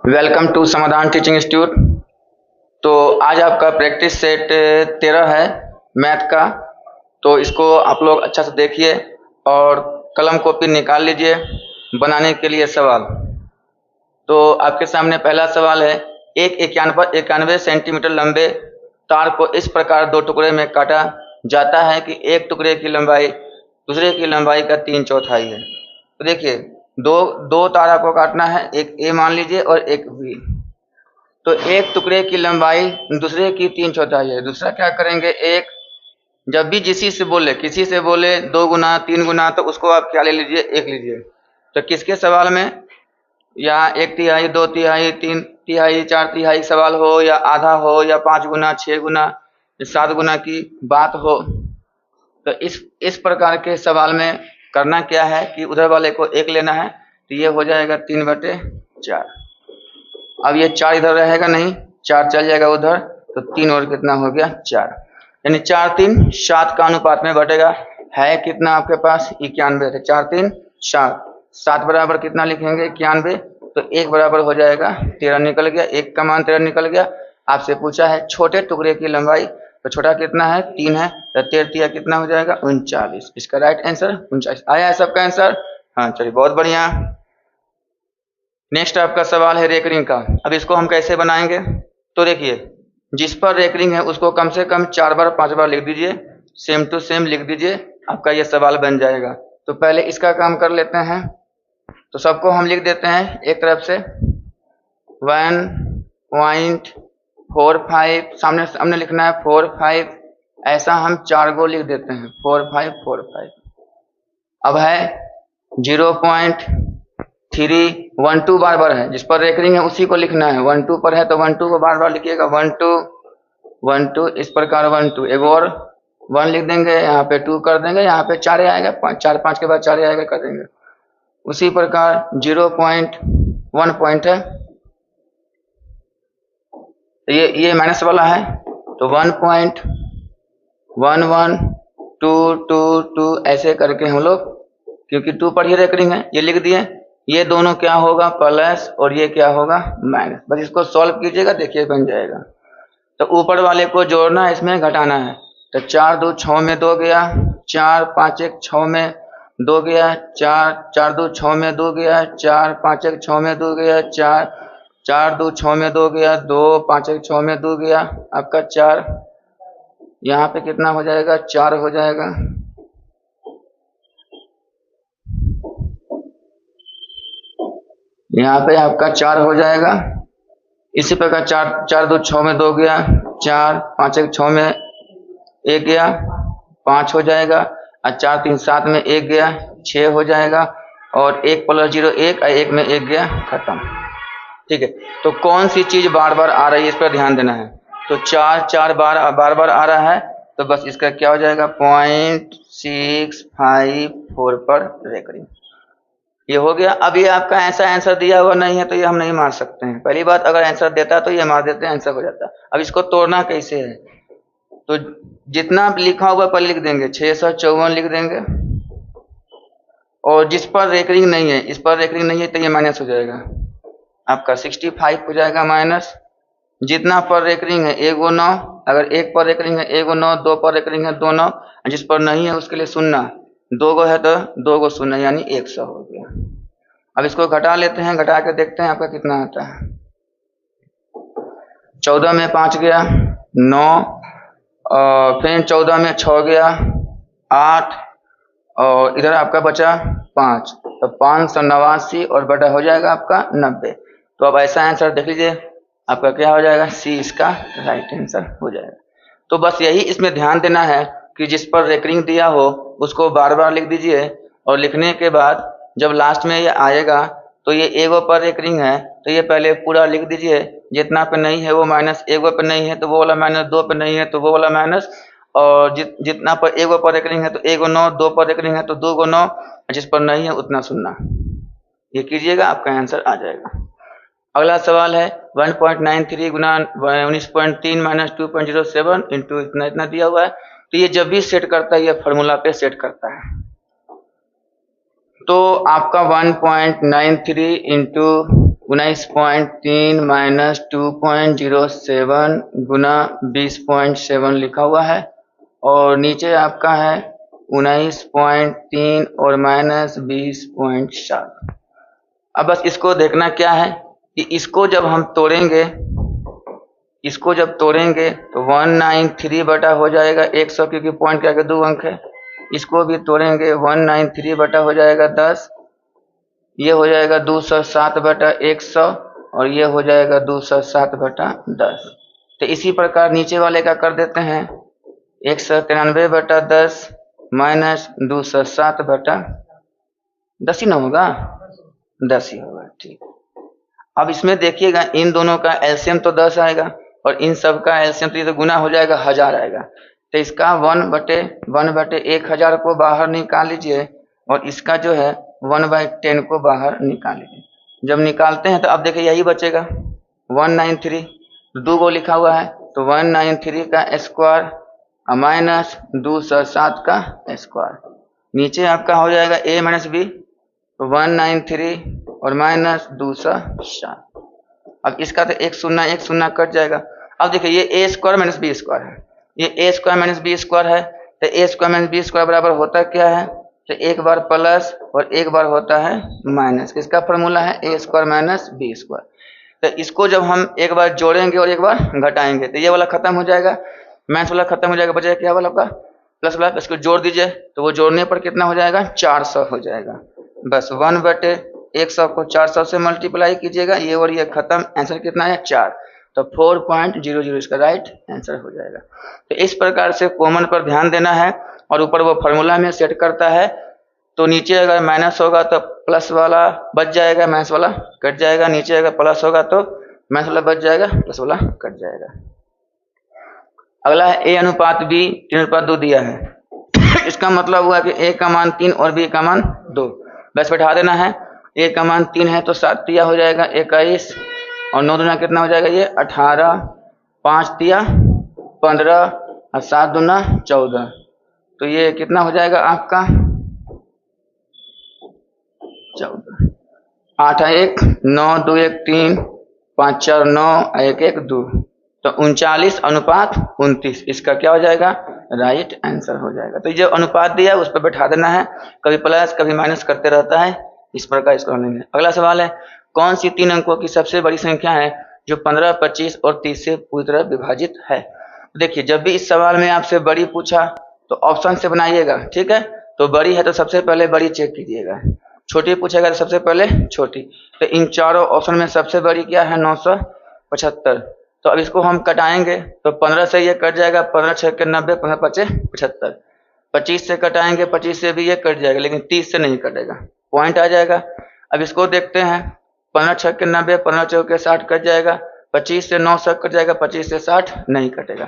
Welcome to समाधान teaching institute. तो आज आपका प्रैक्टिस सेट 13 है मैथ का। तो इसको आप लोग अच्छा से देखिए और कलम कॉपी निकाल लीजिए बनाने के लिए सवाल। तो आपके सामने पहला सवाल है, एक 91 सेंटीमीटर लंबे तार को इस प्रकार दो टुकड़े में काटा जाता है कि एक टुकड़े की लंबाई दूसरे की लंबाई का 3/4 है। तो देखिए दो दो तार आपको काटना है, एक ए मान लीजिए और एक बी। तो एक टुकड़े की लंबाई दूसरे की 3/4 है। दूसरा क्या करेंगे, एक जब भी किसी से बोले 2 गुना 3 गुना तो उसको आप क्या ले लीजिए, एक लीजिए। तो किसके सवाल में, या 1/3 2/3 3/3 4/3 सवाल हो, या आधा हो, या 5 गुना 6 गुना 7 गुना की बात हो, तो इस प्रकार के सवाल में करना क्या है कि उधर वाले को एक लेना है। तो ये हो जाएगा 3/4। अब ये 4 इधर रहेगा नहीं, 4 चल जाएगा उधर, तो 3 और कितना हो गया 4, यानी 4 3 7 का अनुपात में बटेगा। है कितना आपके पास 91, तो 4 3 7, 7 बराबर कितना लिखेंगे 91, तो 1 बराबर हो जाएगा 13 निकल गया, 1 का मान 13 निकल गया। आपसे पूछा है छोटे टुकड़े की लंबाई, तो छोटा कितना है 3 है, तो 13 कितना हो जाएगा 39। इसका राइट आंसर 39 आया है सबका आंसर। हाँ चलिए बहुत बढ़िया। नेक्स्ट आपका सवाल है रेकरिंग का। अब इसको हम कैसे बनाएंगे, तो देखिए जिस पर रेकरिंग है उसको कम से कम 4 बार 5 बार लिख दीजिए, सेम टू सेम लिख दीजिए, आपका ये सवाल बन जाएगा। तो पहले इसका काम कर लेते हैं। तो सबको हम लिख देते हैं एक तरफ से 1.45, सामने सामने लिखना है 4 5, ऐसा हम 4 गो लिख देते हैं 4 5 4 5। अब है 0.312 बार बार है, जिस पर रेकरिंग है उसी को लिखना है। 12 पर है तो 12 को बार बार लिखिएगा, 12 इस प्रकार 12, एक और 1 लिख देंगे, यहाँ पे 2 कर देंगे, यहाँ पे 4 आएगा, 4 5 के बाद 4 आएगा कर देंगे। उसी प्रकार 0.1 पॉइंट है, ये माइनस वाला है, तो 1.11222 ऐसे करके हम लोग, क्योंकि 2 पर ही रेकरिंग है, ये लिख दिए। ये दोनों क्या होगा प्लस और ये क्या होगा माइनस। बस इसको सॉल्व कीजिएगा, देखिए बन जाएगा। तो ऊपर वाले को जोड़ना है, इसमें घटाना है। तो 4 2 6 में 2 गया, 4 5 1 6 में 2 गया, 4 2 6 में 2 गया, 4 5 1 6 में 2 गया, 4 2 6 में 2 गया, 2 5 1 6 में 2 गया, आपका 4। यहाँ पे कितना हो जाएगा 4 हो जाएगा। यहाँ पे आपका 4 हो जाएगा। इसी प्रकार 4 2 6 में 2 गया, 4 5 1 6 में 1 गया, 5 हो जाएगा, और 4 3 7 में 1 गया, 6 हो जाएगा, और 1 + 0 1, और 1 में 1 गया, खत्म। ठीक है, तो कौन सी चीज बार बार आ रही है इस पर ध्यान देना है। तो 4 बार आ रहा है, तो बस इसका क्या हो जाएगा 0.654 पर रेकरिंग। ये हो गया। अब ये आपका ऐसा आंसर दिया हुआ नहीं है तो ये हम नहीं मार सकते हैं। पहली बात, अगर आंसर देता है तो ये मार देते हैं, आंसर हो जाता है। अब इसको तोड़ना कैसे है, तो जितना लिखा हुआ पर लिख देंगे, 654 लिख देंगे, और जिस पर रेकरिंग नहीं है, इस पर रेकरिंग नहीं है, तो ये माइनस हो जाएगा, आपका 65 हो जाएगा माइनस। जितना पर रेकरिंग है 1 9, अगर 1 पर रेकरिंग है 1 9, 2 पर रेकरिंग है 2 9, जिस पर नहीं है उसके लिए 0, 2 गो है तो 2 गो 0, यानी 100 हो गया। अब इसको घटा लेते हैं, घटा के देखते हैं आपका कितना आता है। 14 में 5 गया 9, और फिर 14 में 6 गया 8, और इधर आपका बचा 5, तो 589 और बटा हो जाएगा आपका 90। तो अब ऐसा आंसर देख लीजिए, आपका क्या हो जाएगा, सी इसका राइट आंसर हो जाएगा। तो बस यही इसमें ध्यान देना है कि जिस पर रेकरिंग दिया हो उसको बार बार लिख दीजिए, और लिखने के बाद जब लास्ट में ये आएगा तो ये एगो पर रेकरिंग है तो ये पहले पूरा लिख दीजिए, जितना पे नहीं है वो माइनस, एगो पे नहीं है तो वो वाला माइनस, 2 पे नहीं है तो वो वाला माइनस, और जितना पर एगो पर रेकरिंग है तो 1 9, 2 पर रेकरिंग है तो 2 गो 9, जिस पर नहीं है उतना 0। ये कीजिएगा, आपका आंसर आ जाएगा। अगला सवाल है 1.93 गुना 19.3 माइनस 2.07 इंटू इतना इतना दिया हुआ है। तो ये जब भी सेट करता है ये फॉर्मूला पे सेट करता है। तो आपका 1.93 इंटू 19.3 माइनस 2.07 गुना 20.7 लिखा हुआ है और नीचे आपका है 19.3 और माइनस 20.7। अब बस इसको देखना क्या है कि इसको जब हम तोड़ेंगे, इसको जब तोड़ेंगे तो 193 बटा हो जाएगा 100, क्योंकि पॉइंट के आगे 2 अंक है। इसको भी तोड़ेंगे 193 बटा हो जाएगा 10, ये हो जाएगा 207 बटा 100 और ये हो जाएगा 207 बटा 10। तो इसी प्रकार नीचे वाले का कर देते हैं 193 बटा 10 माइनस 207 बटा 10 ही ना होगा, 10 ही होगा। ठीक, अब इसमें देखिएगा इन दोनों का एलसीएम तो 10 आएगा और इन सब का एलसीएम तो ये तो गुना हो जाएगा 1000 आएगा। तो इसका 1/1000 को बाहर निकाल लीजिए और इसका जो है 1/10 को बाहर निकाल लीजिए। जब निकालते हैं तो अब देखिए यही बचेगा 193, 2 को लिखा हुआ है तो 193 का स्क्वायर माइनस 207 का स्क्वायर। नीचे आपका हो जाएगा a माइनस बी, तो 193 और माइनस 207। अब इसका तो एक शून्य कट जाएगा। अब देखिए ये a square minus B square है, ये a square minus B square है, तो a square minus B square बराबर होता क्या है, तो एक बार प्लस और एक बार होता है माइनस। किसका फॉर्मूला है, a square minus B square. तो इसको जब हम एक बार जोड़ेंगे और एक बार घटाएंगे तो ये वाला खत्म हो जाएगा, माइनस वाला खत्म हो जाएगा, बचेगा क्या वाला आपका प्लस वाला। इसको जोड़ दीजिए तो वो जोड़ने पर कितना हो जाएगा, 400 हो जाएगा। बस 1/100 को 400 से मल्टीप्लाई कीजिएगा, ये और ये खत्म। आंसर कितना है, 4, तो 4.00 इसका राइट आंसर हो जाएगा। तो इस प्रकार से कॉमन पर ध्यान देना है और ऊपर वो फार्मूला में सेट करता है। तो नीचे अगर माइनस होगा तो प्लस वाला बच जाएगा, माइनस वाला कट जाएगा। नीचे अगर प्लस होगा तो माइनस वाला बच जाएगा, प्लस वाला कट जाएगा। अगला है a अनुपात b 3:2 दिया है। इसका मतलब हुआ कि a का मान 3 और b का मान 2। बस बैठा देना है, a का मान 3 है तो 7 तिया हो जाएगा 21 और 9 दूना कितना हो जाएगा, ये 18, 5 तिया 15 और 7 दूना 14। तो ये कितना हो जाएगा आपका 14, 8 1 9 2 1 3 5 4 9 1 1 2, तो 39:29 इसका क्या हो जाएगा, राइट आंसर हो जाएगा। तो जो अनुपात दिया है उस पर बैठा देना है, कभी प्लस कभी माइनस करते रहता है, इस प्रकार इसको लेंगे। अगला सवाल है, कौन सी 3 अंकों की सबसे बड़ी संख्या है जो 15, 25 और 30 से पूरी तरह विभाजित है। देखिए जब भी इस सवाल में आपसे बड़ी पूछा तो ऑप्शन से बनाइएगा, ठीक है। तो बड़ी है तो सबसे पहले बड़ी चेक कीजिएगा, छोटी पूछेगा तो सबसे पहले छोटी। तो इन चारों ऑप्शन में सबसे बड़ी क्या है, 975। तो अब इसको हम कटाएंगे तो 15 से ये कट जाएगा, 15 6 के 90, 15 5 75। 25 से कटाएंगे, 25 से भी ये कट जाएगा, लेकिन 30 से नहीं कटेगा, पॉइंट आ जाएगा। अब इसको देखते हैं, 15 6 के 90, 15 4 के 60 कट जाएगा, 25 से 9 सब कट जाएगा, 25 से 60 नहीं कटेगा।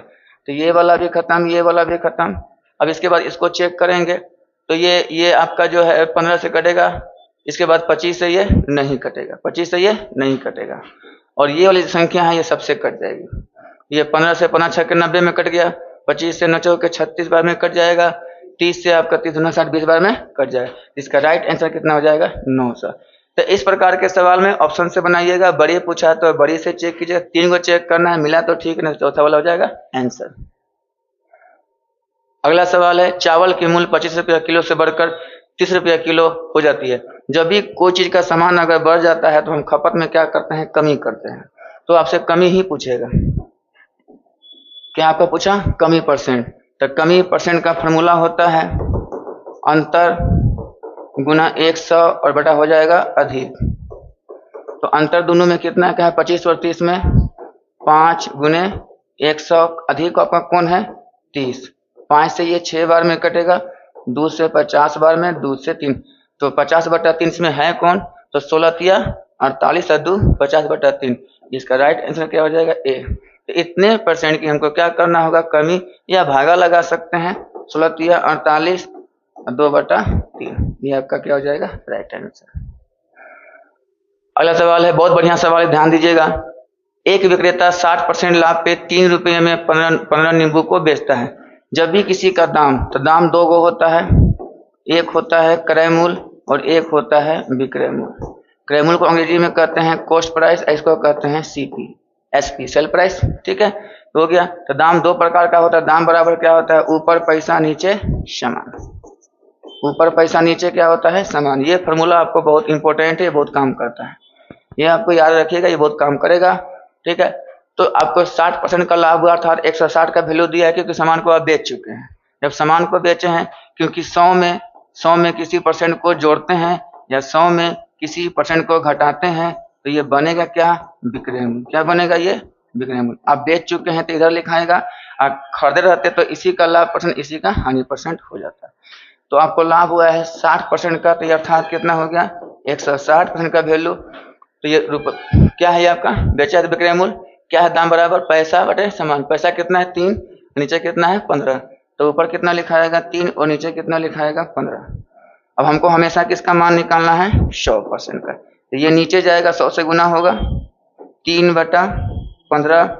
तो ये वाला भी खत्म, ये वाला भी खत्म। अब इसके बाद इसको चेक करेंगे तो ये आपका जो है 15 से कटेगा, इसके बाद 25 से ये नहीं कटेगा, 25 से ये नहीं कटेगा, और ये वाली संख्या है ये सबसे कट जाएगी। ये 15 से 15 6 के 90 में कट गया, 25 से 9 4 के 36 बार में कट जाएगा, 30 से आपका 30 60 20 बार में कट जाएगा। इसका राइट आंसर कितना हो जाएगा, 900। तो इस प्रकार के सवाल में ऑप्शन से बनाइएगा, बड़ी पूछा तो बड़ी से चेक कीजिएगा, 3 को चेक करना है, मिला तो ठीक, नहीं चौथा वाला हो जाएगा आंसर। अगला सवाल है, चावल की मूल्य 25 रुपया किलो से बढ़कर 30 रुपया किलो हो जाती है। जब भी कोई चीज का सामान अगर बढ़ जाता है तो हम खपत में क्या करते हैं, कमी करते हैं। तो आपसे कमी ही पूछेगा, क्या आपका पूछा, कमी परसेंट। तो कमी परसेंट का फॉर्मूला होता है अंतर गुना 100 और बटा हो जाएगा अधिक। तो अंतर दोनों में कितना क्या है, 25 और 30 में 5 गुने 100, अधिक आपका कौन है 30। 5 से ये 6 बार में कटेगा, 2 से 50 बार में, 2 से 3, तो 50/3 में है कौन, तो 16 तिया 48 और 2 50/3। इसका राइट आंसर क्या हो जाएगा, ए। तो इतने परसेंट की हमको क्या करना होगा, कमी या भागा लगा सकते हैं, 16 तिया 48 और 2/3, ये आपका क्या हो जाएगा, राइट आंसर। अगला सवाल है, बहुत बढ़िया सवाल है, ध्यान दीजिएगा। एक विक्रेता 60% लाभ पे 3 रुपये में 15 नींबू को बेचता है। जब भी किसी का दाम, तो दाम 2 गो होता है, एक होता है क्रय मूल्य और एक होता है विक्रय मूल्य। क्रय को अंग्रेजी में कहते हैं कॉस्ट प्राइस, इसको कहते हैं सीपी, एसपी सेल प्राइस। ठीक है, तो हो गया। तो दाम दो प्रकार का होता है। दाम बराबर क्या होता है? ऊपर पैसा नीचे सामान। ऊपर पैसा नीचे क्या होता है? सामान। ये फॉर्मूला आपको बहुत इंपॉर्टेंट है, बहुत काम करता है, ये आपको याद रखिएगा, ये बहुत काम करेगा। ठीक है, तो आपको 60% का लाभ हुआ, अर्थात 160 का वैल्यू दिया है क्योंकि सामान को आप बेच चुके हैं। जब सामान को बेचे हैं, क्योंकि 100 में किसी परसेंट को जोड़ते हैं या 100 में किसी परसेंट को घटाते हैं, तो ये बनेगा क्या? विक्रय मूल्य। क्या बनेगा? ये विक्रय मूल्य। आप बेच चुके हैं तो इधर लिखाएगा, आप खरीदे रहते तो इसी का लाभ परसेंट, इसी का हानि परसेंट हो जाता है। तो आपको लाभ हुआ है 60% का, तो ये अर्थात कितना हो गया? 160% का वैल्यू। तो ये क्या है? ये आपका बेचा है विक्रय मूल्य। क्या है? दाम बराबर पैसा बटे सामान। पैसा कितना है? 3, नीचे कितना है? 15। तो ऊपर कितना लिखाएगा? 3 और नीचे कितना लिखाएगा? 15। अब हमको हमेशा किसका मान निकालना है? 100% का। तो ये नीचे जाएगा, 100 से गुना होगा, 3/15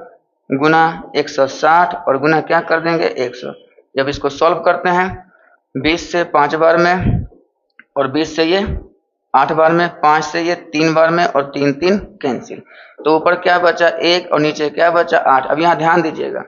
गुना 160 और गुना क्या कर देंगे? 100। जब इसको सॉल्व करते हैं, 20 से 5 बार में और 20 से ये 8 बार में, 5 से ये 3 बार में और 3 3 कैंसिल। तो ऊपर क्या बचा? 1 और नीचे क्या बचा? 8। अब यहाँ ध्यान दीजिएगा,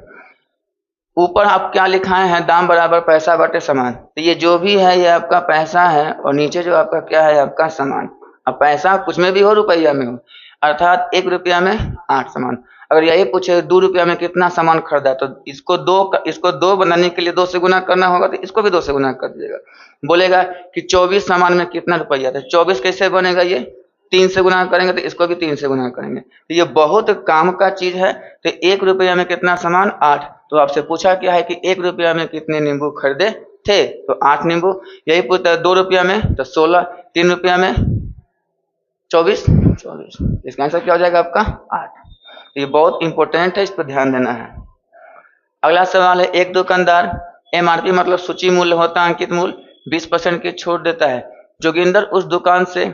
ऊपर आप क्या लिखाए हैं? दाम बराबर पैसा बटे सामान। तो ये जो भी है ये आपका पैसा है और नीचे जो आपका क्या है? आपका सामान। अब पैसा कुछ में भी हो, रुपया में हो, अर्थात 1 रुपया में 8 सामान। अगर यही पूछे 2 रुपया में कितना सामान खरीदा, तो इसको 2 बनाने के लिए 2 से गुना करना होगा, तो इसको भी 2 से गुना कर दीजिएगा। बोलेगा कि 24 सामान में कितना रुपया था, 24 कैसे बनेगा? ये 3 से गुना करेंगे, तो इसको भी 3 से गुना करेंगे। तो ये बहुत काम का चीज है। तो 1 रुपया में कितना सामान? 8। तो आपसे पूछा क्या है कि 1 रुपया में कितने नींबू खरीदे थे? तो 8 नींबू। यही पूछता है 2 रुपया में, तो 16, 3 रुपया में 24। इसका आंसर क्या हो जाएगा आपका? 8। तो ये बहुत इंपॉर्टेंट है, इस पर ध्यान देना है। अगला सवाल है, एक दुकानदार एमआरपी मतलब सूची मूल्य होता है अंकित मूल्य 20% की छूट देता है। जोगिंदर उस दुकान से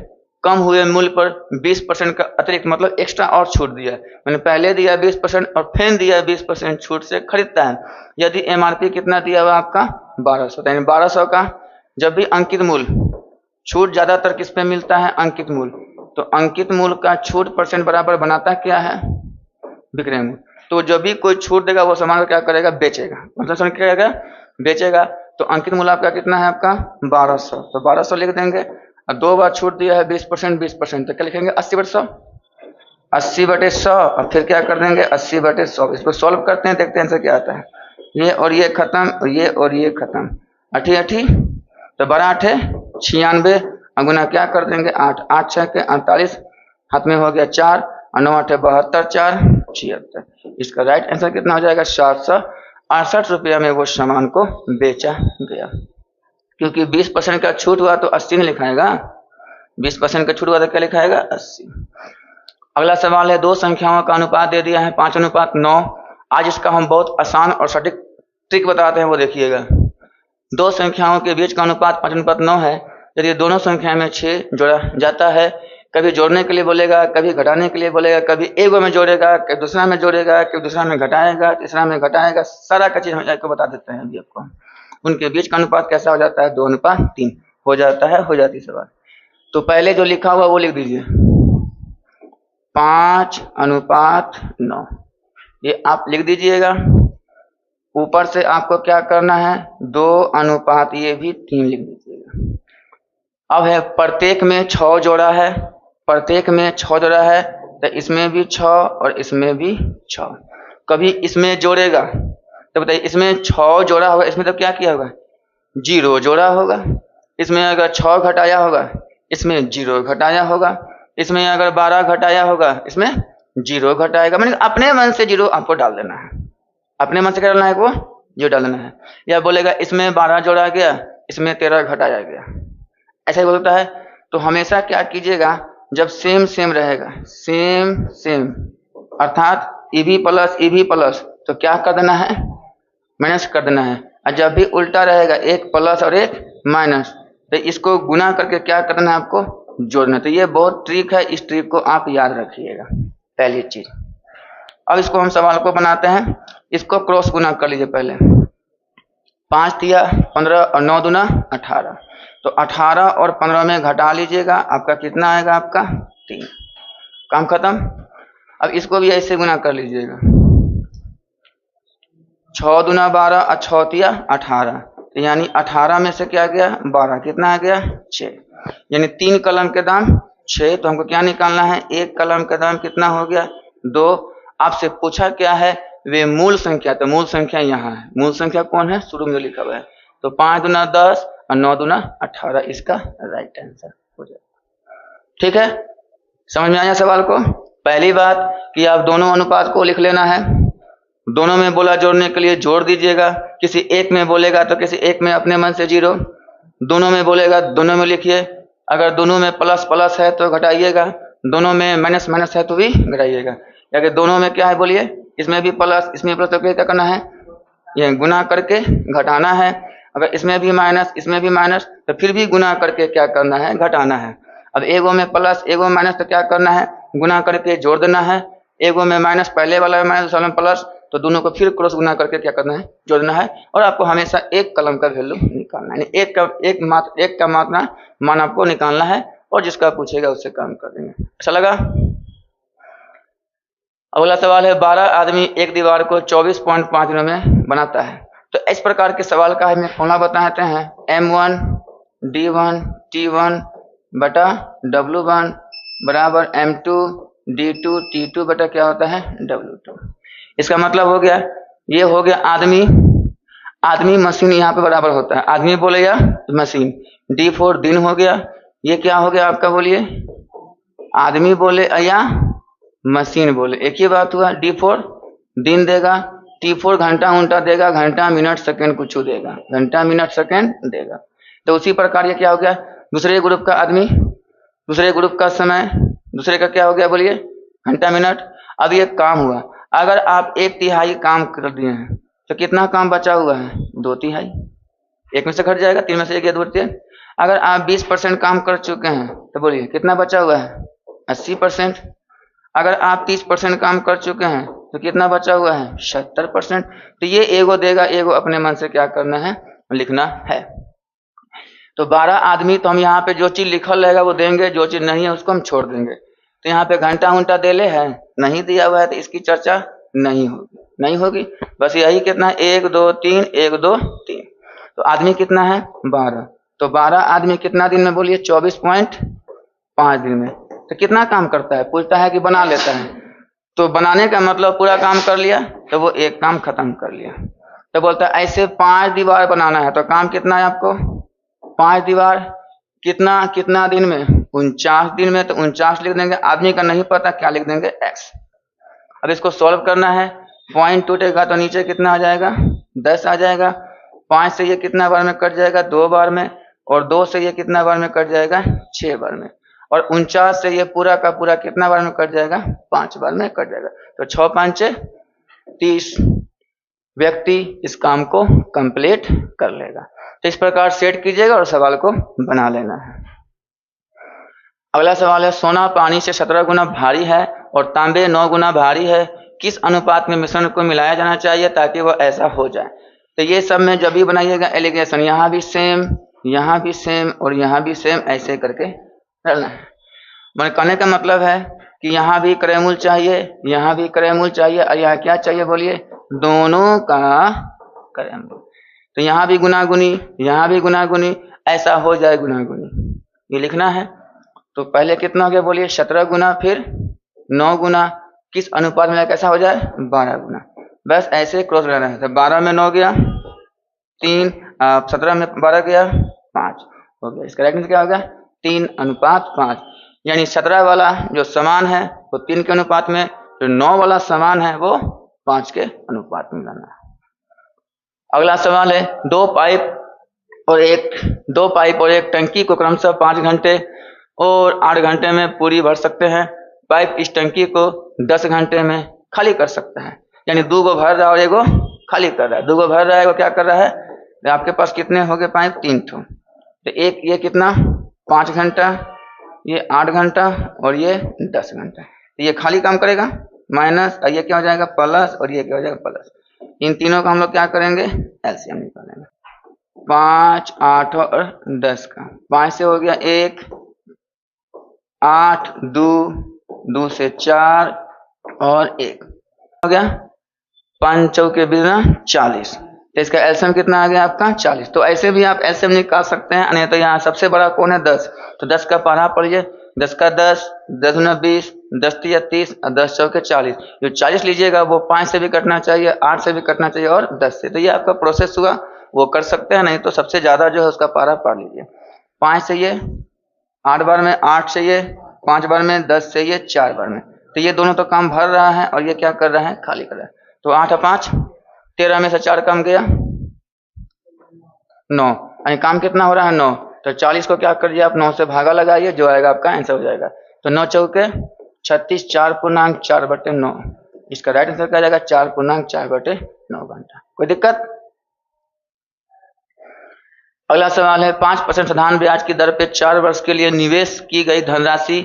कम हुए मूल्य पर 20% का अतिरिक्त मतलब एक्स्ट्रा और छूट दिया। मैंने पहले दिया 20% और फिर दिया 20% छूट से खरीदता है। यदि एमआरपी कितना दिया हुआ आपका? 1200। यानी 1200 का जब भी अंकित मूल्य, छूट ज्यादातर किस पे मिलता है? अंकित मूल्य। तो अंकित मूल्य का छूट परसेंट बराबर बनाता क्या है? विक्रय मूल्य। तो जब भी कोई छूट देगा वो सामान को क्या करेगा? बेचेगा। मतलब क्या करेगा? बेचेगा। तो अंकित मूल्य आपका कितना है? आपका 1200। तो 1200 लिख देंगे। और 2 बार छूट दिया है 20%, तो क्या लिखेंगे? 80/100। 80/100 और फिर क्या कर देंगे? 80/100। इसको सॉल्व करते हैं, देखते हैं आंसर क्या आता है। ये और ये खत्म और ये खत्म, 80 तो 12 8 96 गुना क्या कर देंगे? 8 8 6 के 48, हाथ में हो गया 4 और 9 8 72, 4 76। इसका राइट आंसर कितना हो जाएगा? 768 रुपया में वो सामान को बेचा गया। क्योंकि 20% का छूट हुआ तो 80 नहीं लिखाएगा, 20% का छूट हुआ तो क्या लिखाएगा? 80। अगला सवाल है, दो संख्याओं का अनुपात दे दिया है 5:9। आज इसका हम बहुत आसान और सटीक ट्रिक बताते हैं, वो देखिएगा। दो संख्याओं के बीच का अनुपात 5:9 है। यदि दोनों संख्या में 6 जोड़ा जाता है, कभी जोड़ने के लिए बोलेगा, कभी घटाने के लिए बोलेगा, कभी एक में जोड़ेगा, कभी दूसरा में जोड़ेगा, कभी दूसरा में घटाएगा, तीसरा में घटाएगा, सारा का चीज हम आपको बता देते हैं अभी आपको। उनके बीच का अनुपात कैसा हो जाता है? 2:3 हो जाता है, हो जाती सवाल। तो पहले जो लिखा हुआ वो लिख दीजिए 5:9, ये आप लिख दीजिएगा। ऊपर से आपको क्या करना है? 2:, ये भी 3 लिख दीजिएगा। अब है प्रत्येक में 6 जोड़ा है, प्रत्येक में 6 जोड़ा है, तो इसमें भी 6 और इसमें भी 6। कभी इसमें जोड़ेगा तो बताइए, इसमें 6 जोड़ा होगा, इसमें तो क्या किया होगा? 0 जोड़ा होगा। इसमें अगर 6 घटाया होगा, इसमें 0 घटाया होगा। इसमें अगर 12 घटाया होगा, इसमें 0 घटाएगा। मैंने अपने मन से 0 आपको डाल देना है, अपने मन से क्या डालना है? वो 0 डालना है। या बोलेगा इसमें 12 जोड़ा गया, इसमें 13 घटाया गया, ऐसा ही बोलता है। तो हमेशा क्या कीजिएगा, जब सेम सेम रहेगा, सेम अर्थात EB प्लस तो क्या कर देना है? माइनस कर देना है। और जब भी उल्टा रहेगा, एक प्लस और एक माइनस, तो इसको गुना करके क्या करना है? आपको जोड़ना। तो ये बहुत ट्रिक है, इस ट्रिक को आप याद रखिएगा, पहली चीज। अब इसको हम सवाल को बनाते हैं, इसको क्रॉस गुना कर लीजिए। पहले 5 दिया 15 और 9 दूना 18, तो 18 और 15 में घटा लीजिएगा, आपका कितना आएगा, आपका 3। काम खत्म। अब इसको भी ऐसे गुना कर लीजिएगा, 6 दूना 12 और 6 तिया 18, तो यानी 18 में से क्या गया 12, कितना आ गया 6, यानी 3 कलम के दाम 6। तो हमको क्या निकालना है, एक कलम का दाम कितना हो गया 2। आपसे पूछा क्या है, वे मूल संख्या, तो मूल संख्या यहाँ है, मूल संख्या कौन है, शुरू में लिखा हुआ है। तो 5 दूना 10 और 9 दूना 18, इसका राइट आंसर हो जाएगा। ठीक है, समझ में आया सवाल को। पहली बात कि आप दोनों अनुपात को लिख लेना है, दोनों में बोला जोड़ने के लिए जोड़ दीजिएगा, किसी एक में बोलेगा तो किसी एक में अपने मन से 0, दोनों में बोलेगा दोनों में लिखिए, अगर दोनों में प्लस प्लस है तो घटाइएगा, दोनों में माइनस माइनस है तो भी घटाइएगा। अगर दोनों में क्या है बोलिए, इसमें भी प्लस इसमें प्लस, तो क्या करना है, ये गुना करके घटाना है। अगर इसमें भी माइनस इसमें भी माइनस, तो फिर भी गुना करके क्या करना है, घटाना है। अब एगो में प्लस एगो में माइनस, तो क्या करना है, गुना करके जोड़ देना है। एगो में माइनस, पहले वाला में माइनस दूसरा में प्लस, तो दोनों को फिर क्रॉस गुना करके क्या करना है, जोड़ना है। और आपको हमेशा एक कलम का वैल्यू निकालना है, एक का मात्रा मान आपको निकालना है, और जिसका पूछेगा उससे काम कर देंगे। अच्छा लगा। अगला सवाल है, 12 आदमी एक दीवार को 24.5 दिनों में बनाता है। तो इस प्रकार के सवाल का हमें फॉर्मूला बताते हैं, M1 D1 T1 बटा W1 बराबर M2 D2 T2 बटा क्या होता है W2। इसका मतलब हो गया, ये हो गया आदमी मशीन यहाँ पे बराबर होता है, आदमी बोले या मशीन। D4 दिन हो गया, ये क्या हो गया आपका बोलिए, आदमी बोले या मशीन बोले, एक ही बात हुआ। D4 दिन देगा, T4 घंटा उंटा देगा, घंटा मिनट सेकंड कुछ देगा, घंटा मिनट सेकंड देगा। तो उसी प्रकार ये क्या हो गया, दूसरे ग्रुप का आदमी, दूसरे ग्रुप का समय, दूसरे का क्या हो गया बोलिए घंटा मिनट। अब ये काम हुआ, अगर आप 1/3 काम कर दिए हैं तो कितना काम बचा हुआ है, 2/3, एक में से घट जाएगा, 3 में से 1 या 2/3। अगर आप 20% काम कर चुके हैं तो बोलिए कितना बचा हुआ है 80%। अगर आप 30% काम कर चुके हैं तो कितना बचा हुआ है 70%। तो ये एगो देगा, एगो अपने मन से क्या करना है, लिखना है। तो 12 आदमी, तो हम यहाँ पे जो चीज लिखल रहेगा वो देंगे, जो चीज नहीं है उसको हम छोड़ देंगे। तो यहाँ पे घंटा उंटा देले है, नहीं दिया हुआ है, तो इसकी चर्चा नहीं होगी। बस यही कितना है 1 2 3 1 2 3। तो आदमी कितना है 12, तो 12 आदमी कितना दिन में बोलिए 24.5 दिन में। तो कितना काम करता है, पूछता है कि बना लेता है, तो बनाने का मतलब पूरा काम कर लिया, तो वो एक काम खत्म कर लिया। तो बोलता है ऐसे 5 दीवार बनाना है, तो काम कितना है आपको 5 दीवार, कितना दिन में 49 दिन में। तो 49 लिख देंगे, आदमी का नहीं पता क्या लिख देंगे x। अब इसको सॉल्व करना है, पॉइंट टूटेगा तो नीचे कितना आ जाएगा 10 आ जाएगा। 5 से ये कितना बार में कट जाएगा 2 बार में, और 2 से ये कितना बार में कट जाएगा 6 बार में, और 49 से ये पूरा का पूरा कितना बार में कट जाएगा 5 बार में कट जाएगा। तो 6 5 30 व्यक्ति इस काम को कंप्लीट कर लेगा। तो इस प्रकार सेट कीजिएगा और सवाल को बना लेना है। अगला सवाल है, सोना पानी से 17 गुना भारी है और तांबे 9 गुना भारी है, किस अनुपात में मिश्रण को मिलाया जाना चाहिए ताकि वह ऐसा हो जाए। तो ये सब में जब भी बनाइएगा एलिगेशन, यहाँ भी सेम, यहाँ भी सेम और यहाँ भी सेम, ऐसे करके करना है। मैंने कहने का मतलब है कि यहाँ भी क्रयमूल चाहिए, यहाँ भी क्रयमूल चाहिए, और यहाँ क्या चाहिए बोलिए दोनों का क्रयमूल। तो यहाँ भी गुनागुनी, यहाँ भी गुनागुनी, ऐसा हो जाए गुनागुनी, ये लिखना है। तो पहले कितना हो गया बोलिए 17 गुना, फिर 9 गुना, किस अनुपात में कैसा हो जाए 12 गुना। बस ऐसे क्रॉस रहना है। तो 12 में 9 गया 3, 17 में 12 गया 5 हो गया। इसका राइट क्या हो गया 3:5। यानी 17 वाला जो समान है वो 3 के अनुपात में, जो 9 वाला समान है वो 5 के अनुपात में लाना है। अगला सवाल है, 2 पाइप और एक टंकी को क्रमशः 5 घंटे और 8 घंटे में पूरी भर सकते हैं। पाइप इस टंकी को 10 घंटे में खाली कर सकता है। यानी 2 गो भर रहा है और एगो खाली कर रहा है, 2 गो भर रहा है, एगो क्या कर रहा है। आपके पास कितने हो गए पाइप 3 ठो, तो एक ये कितना 5 घंटा, ये 8 घंटा और ये 10 घंटा। तो ये खाली काम करेगा माइनस, और ये क्या हो जाएगा प्लस, और ये क्या हो जाएगा प्लस। इन तीनों का हम लोग क्या करेंगे एलसीएम निकालेंगे। 5, 8 और 10 का। 5 से हो गया 1, 8, 2 से 4 और 1 हो गया। 5 चौके 40। तो इसका एलसीएम कितना आ गया आपका 40। तो ऐसे भी आप एलसीएम निकाल सकते हैं। नहीं तो यहाँ सबसे बड़ा कौन है 10, तो 10 का पढ़ा पढ़िए। 10 का 10, 10 दूना 20, 10 तिया 30 और 10 चौके 40। जो 40 लीजिएगा वो 5 से भी कटना चाहिए, 8 से भी कटना चाहिए और 10 से। तो ये आपका प्रोसेस हुआ, वो कर सकते हैं। नहीं तो सबसे ज्यादा जो है उसका पारा पढ़ लीजिए। 5 चाहिए 8 बार में, 8 चाहिए 5 बार में, 10 चाहिए 4 बार में। तो ये दोनों तो काम भर रहा है और ये क्या कर रहा है, खाली कर रहा है। तो 8 और 5, 13 में से 4 कम गया 9, यानी काम कितना हो रहा है 9। तो 40 को क्या करिए आप 9 से भागा लगाइए, जो आएगा आपका आंसर हो जाएगा। तो 9 चौके 36, 4/4/9। इसका राइट आंसर क्या जाएगा 4/4/9 घंटा। कोई दिक्कत? अगला सवाल है 5% साधारण ब्याज की दर पे 4 वर्ष के लिए निवेश की गई धनराशि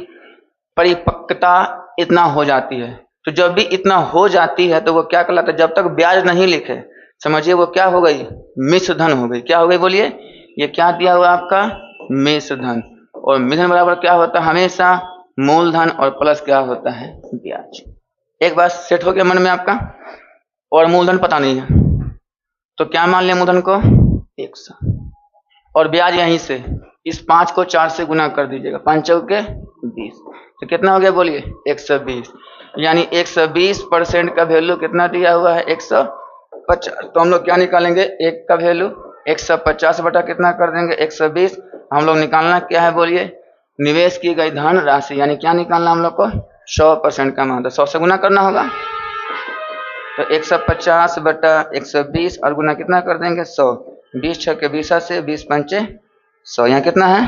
परिपक्वता इतना हो जाती है। तो जब भी इतना हो जाती है तो वो क्या कहलाता है, जब तक ब्याज नहीं लिखे समझिए वो क्या हो गई, मिश्र धन हो गई। क्या हो गई बोलिए, ये क्या दिया हुआ आपका मिश्र धन। और मिश्र धन बराबर क्या होता है हमेशा मूलधन और प्लस क्या होता है ब्याज। एक बात सेट हो गया मन में आपका। और मूलधन पता नहीं है तो क्या मान लिया मूलधन को 100 और ब्याज यहीं से इस 5 को 4 से गुना कर दीजिएगा, 5 चौके 20। तो कितना हो गया बोलिए 120। यानी 120% का वैल्यू कितना दिया हुआ है 150। तो हम लोग क्या निकालेंगे, एक का वैल्यू 150 बटा कितना कर देंगे 120। हम लोग निकालना क्या है बोलिए, निवेश की गई धन राशि। यानी क्या निकालना हम लोग को 100% का मान। तो 100 से गुना करना होगा। तो 150 बटा 120 और गुना कितना कर देंगे 100। 20 छक्के 20 से 20 पंचे 100। यहाँ कितना है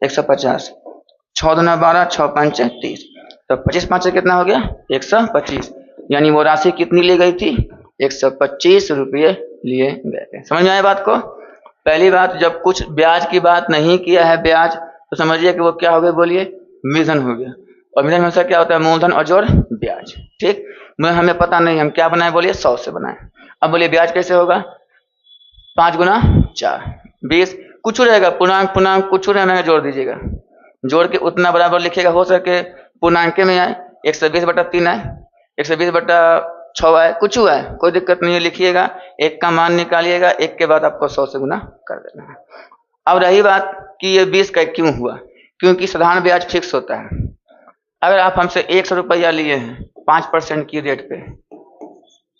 150। 6 दूना 12, 6 पंचे 30। तो 25 5 से कितना हो गया 125। यानी वो राशि कितनी ली गई थी 125 रुपये लिए गए थे। समझ में आया बात को? पहली बात, जब कुछ ब्याज की बात नहीं किया है ब्याज, तो समझिए कि वो क्या हो गया बोलिए मूलधन हो गया। और मूलधन हमेशा क्या होता है मूलधन और जोड़ ब्याज। ठीक, हमें पता नहीं हम क्या बनाए बोलिए 100 से बनाए। अब बोलिए ब्याज कैसे होगा 5 गुना 4 20 कुछ रहेगा, पूर्णांक पूर्णांक कुछ रहेगा, जोड़ दीजिएगा। जोड़ के उतना बराबर लिखिएगा हो सके पूर्णांक में आए 120 बटा 3 आए, 120 बटा 6 आए, कुछ हुआ है कोई दिक्कत नहीं है, लिखिएगा। एक का मान निकालिएगा, एक के बाद आपको 100 से गुना कर देना है। अब रही बात कि ये 20 का क्यों हुआ, क्योंकि साधारण ब्याज फिक्स होता है। अगर आप हमसे 100 रुपया लिए हैं 5% की रेट पे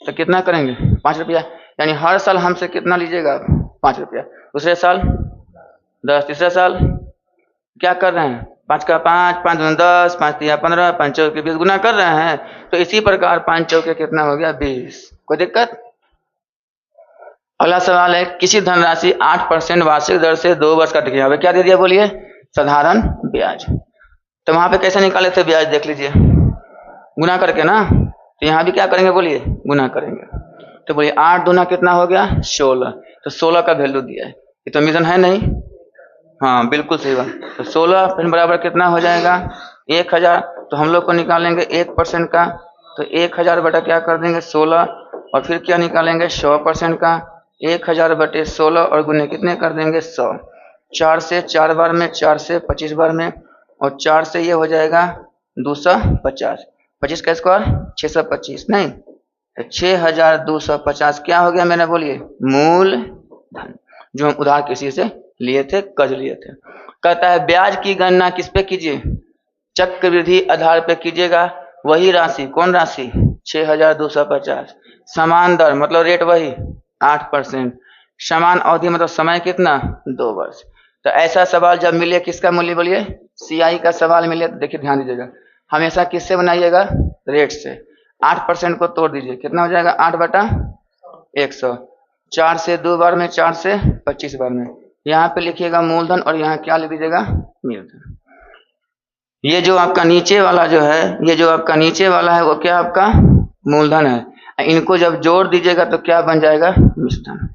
तो कितना करेंगे 5 रुपया। यानी हर साल हमसे कितना लीजिएगा 5 रुपया। दूसरे साल 10, तीसरे साल क्या कर रहे हैं 5 का 5, 5 दूना 10, 5 तिया 15, 5 चौके 20 गुना कर रहे हैं। तो इसी प्रकार 5 चौके कितना हो गया 20। कोई दिक्कत? अगला सवाल है किसी धनराशि 8% वार्षिक दर से 2 वर्ष का टिके क्या दे दिया बोलिए साधारण ब्याज। तो वहां पे कैसे निकाले थे ब्याज देख लीजिए, गुना करके ना। तो यहाँ भी क्या करेंगे बोलिए गुना करेंगे। तो बोलिए 8 दूना कितना हो गया 16। तो 16 का वैल्यू दिया है, ये तो मिशन है नहीं, हाँ बिल्कुल सही बात। तो 16 फिर बराबर कितना हो जाएगा 1000। तो हम लोग को निकालेंगे 1% का। तो 1000 बटा क्या कर देंगे 16 और फिर क्या निकालेंगे 100% का। 1000 बटे 16 और गुने कितने कर देंगे 100। 4 से 4 बार में, 4 से 25 बार में और 4 से ये हो जाएगा 250। 25 का स्क्वायर 625 नहीं, तो 6250 क्या हो गया मैंने बोलिए मूल धन, जो हम उधार किसी से लिए थे, कर्ज लिए थे। कहता है ब्याज की गणना किस पे कीजिए, चक्रवृद्धि आधार पे कीजिएगा। वही राशि, कौन राशि 6250, समान दर मतलब रेट वही 8%, समान अवधि मतलब समय कितना 2 वर्ष। तो ऐसा सवाल जब मिले किसका मूल्य बोलिए सीआई का सवाल मिले तो देखिए ध्यान दीजिएगा हमेशा किससे बनाइएगा रेट से। 8% को तोड़ दीजिए कितना हो जाएगा 8 बटा 100। 4 से 2 बार में, 4 से 25 बार में। यहाँ पे लिखिएगा मूलधन और यहाँ क्या लिख दीजिएगा मूलधन। ये जो आपका नीचे वाला जो है, ये जो आपका नीचे वाला है वो क्या आपका मूलधन है। इनको जब जोड़ दीजिएगा तो क्या बन जाएगा मिश्रधन।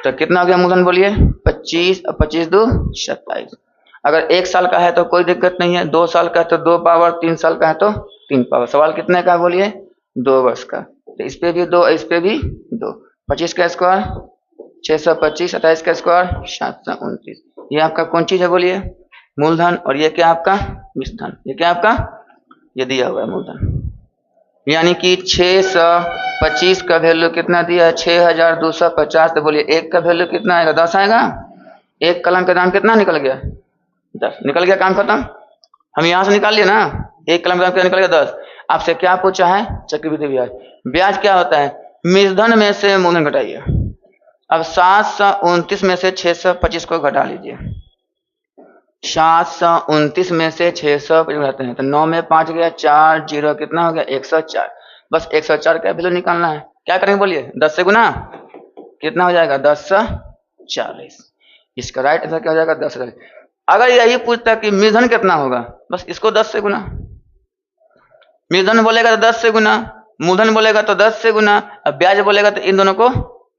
तो कितना हो गया मूलधन बोलिए 25 और 25 2 27। अगर 1 साल का है तो कोई दिक्कत नहीं है, 2 साल का है तो 2 पावर, 3 साल का है तो 3 पावर। सवाल कितने का बोलिए 2 वर्ष का। तो इस पे भी 2, इस पे भी 2। 25 का स्क्वायर 625, 27 का स्क्वायर 729। ये आपका कौन चीज है बोलिए? मूलधन। और ये क्या आपका? मिश्रधन। ये क्या आपका? ये दिया हुआ है मूलधन। यानी कि 625 का वैल्यू कितना दिया है? 6250। तो बोलिए एक का वैल्यू कितना आएगा? 10 आएगा। एक कलम का दाम कितना निकल गया? 10 निकल गया। काम खत्म। हम यहां से निकाल लिए ना, एक कलम का दाम क्या निकल गया? 10। आपसे क्या पूछा है? चक्रवृद्धि ब्याज। ब्याज क्या होता है? मूलधन में से मूलधन घटाइए। अब 729 में से 625 को घटा लीजिए। 729 में से 625 घटाते हैं तो 9 में 5 गया, 4 0 कितना हो गया? 104। बस 104 का वैल्यू निकालना है। क्या करेंगे बोलिए? 10 से गुना कितना हो जाएगा? 10 40। इसका राइट आंसर क्या हो जाएगा? 10 40। अगर यही पूछता कि मूलधन कितना होगा, बस इसको 10 से गुना। मूलधन बोलेगा तो 10 से गुना, मूलधन बोलेगा तो 10 से गुना, अब ब्याज बोलेगा तो इन दोनों को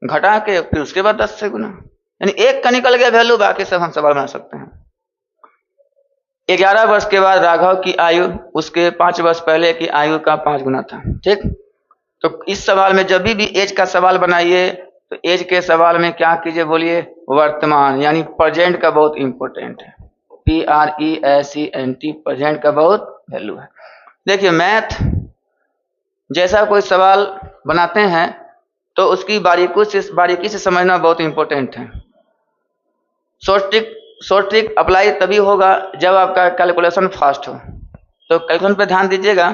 घटा के फिर उसके बाद 10 से गुना। यानी एक का निकल गया वैल्यू, बाकी सब हम सवाल बना सकते हैं। 11 वर्ष के बाद राघव की आयु उसके 5 वर्ष पहले की आयु का 5 गुना था। ठीक, तो इस सवाल में जब भी एज का सवाल बनाइए तो एज के सवाल में क्या कीजिए बोलिए? वर्तमान, यानी प्रेजेंट का बहुत इंपॉर्टेंट है। PRESENT, प्रेजेंट का बहुत वैल्यू है। देखिए मैथ जैसा कोई सवाल बनाते हैं तो उसकी बारीकी से समझना बहुत इंपॉर्टेंट है। शॉर्ट ट्रिक अप्लाई तभी होगा जब आपका कैलकुलेशन फास्ट हो। तो कैलकुलेशन पे ध्यान दीजिएगा।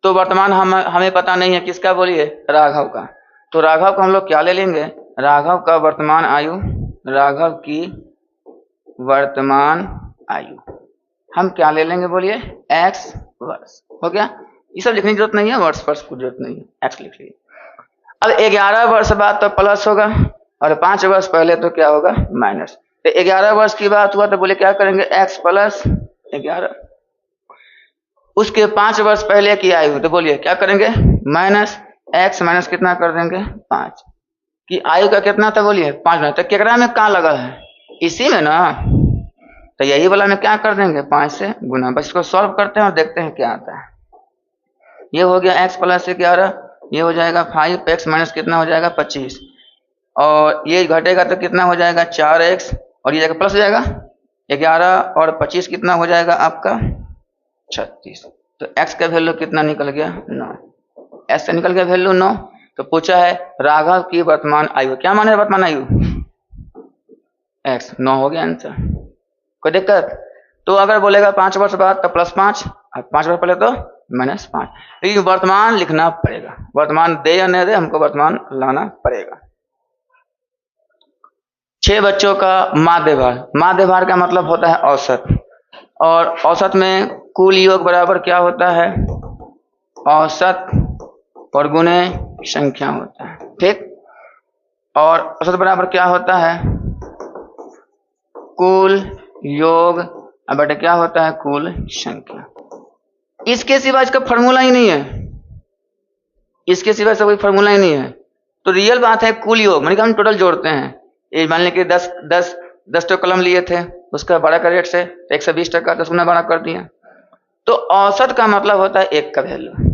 तो वर्तमान हमें पता नहीं है किसका बोलिए? राघव का। तो राघव को हम लोग क्या ले लेंगे? राघव का वर्तमान आयु, राघव की वर्तमान आयु हम क्या ले लेंगे बोलिए? x वर्ष। हो गया। ये सब लिखने की जरूरत नहीं है, वर्ष वर्ष की जरूरत नहीं है, x लिख लीजिए। अब 11 वर्ष बाद तो प्लस होगा और 5 वर्ष पहले तो क्या होगा? माइनस। तो 11 वर्ष की बात हुआ तो बोले क्या करेंगे? x plus 11। उसके 5 वर्ष पहले की आयु तो बोलिए क्या करेंगे? माइनस x माइनस कितना कर देंगे? 5 की आयु का कितना था बोलिए? 5 गुना। तो केकरा में कहाँ लगा है? इसी में ना। तो यही वाला में क्या कर देंगे? 5 से गुना। बस इसको सॉल्व करते हैं और देखते हैं क्या आता है। ये हो गया x प्लस 11, ये हो जाएगा 5x माइनस कितना हो जाएगा? 25। और ये घटेगा तो कितना हो जाएगा? 4x और ये जगह प्लस हो जाएगा 11 और 25 कितना हो जाएगा आपका? 36। तो x का वैल्यू कितना निकल गया? 9। x का निकल गया वैल्यू 9। तो पूछा है राघव की वर्तमान आयु, क्या माने वर्तमान आयु? x। 9 हो गया आंसर। कोई दिक्कत? तो अगर बोलेगा 5 वर्ष बाद तो +5 और 5 वर्ष पहले तो -5। लेकिन वर्तमान लिखना पड़ेगा। वर्तमान दे या नहीं दे, हमको वर्तमान लाना पड़ेगा। 6 बच्चों का माध्य भार। माध्य भार का मतलब होता है औसत, और औसत में कुल योग बराबर क्या होता है? औसत और गुणे संख्या होता है। ठीक, और औसत बराबर क्या होता है? कुल योग बटे क्या होता है? कुल संख्या। इसके सिवा इसका फॉर्मूला ही नहीं है। इसके सिवा इसका कोई फॉर्मूला ही नहीं है। तो रियल बात है कुल योग, माने कि हम टोटल जोड़ते हैं। ये मान लें कि 10 तो कलम लिए थे, उसका 12 का रेट से 120 टका 10 गुना 12 कर दिया। तो औसत का मतलब होता है एक का वैल्यू।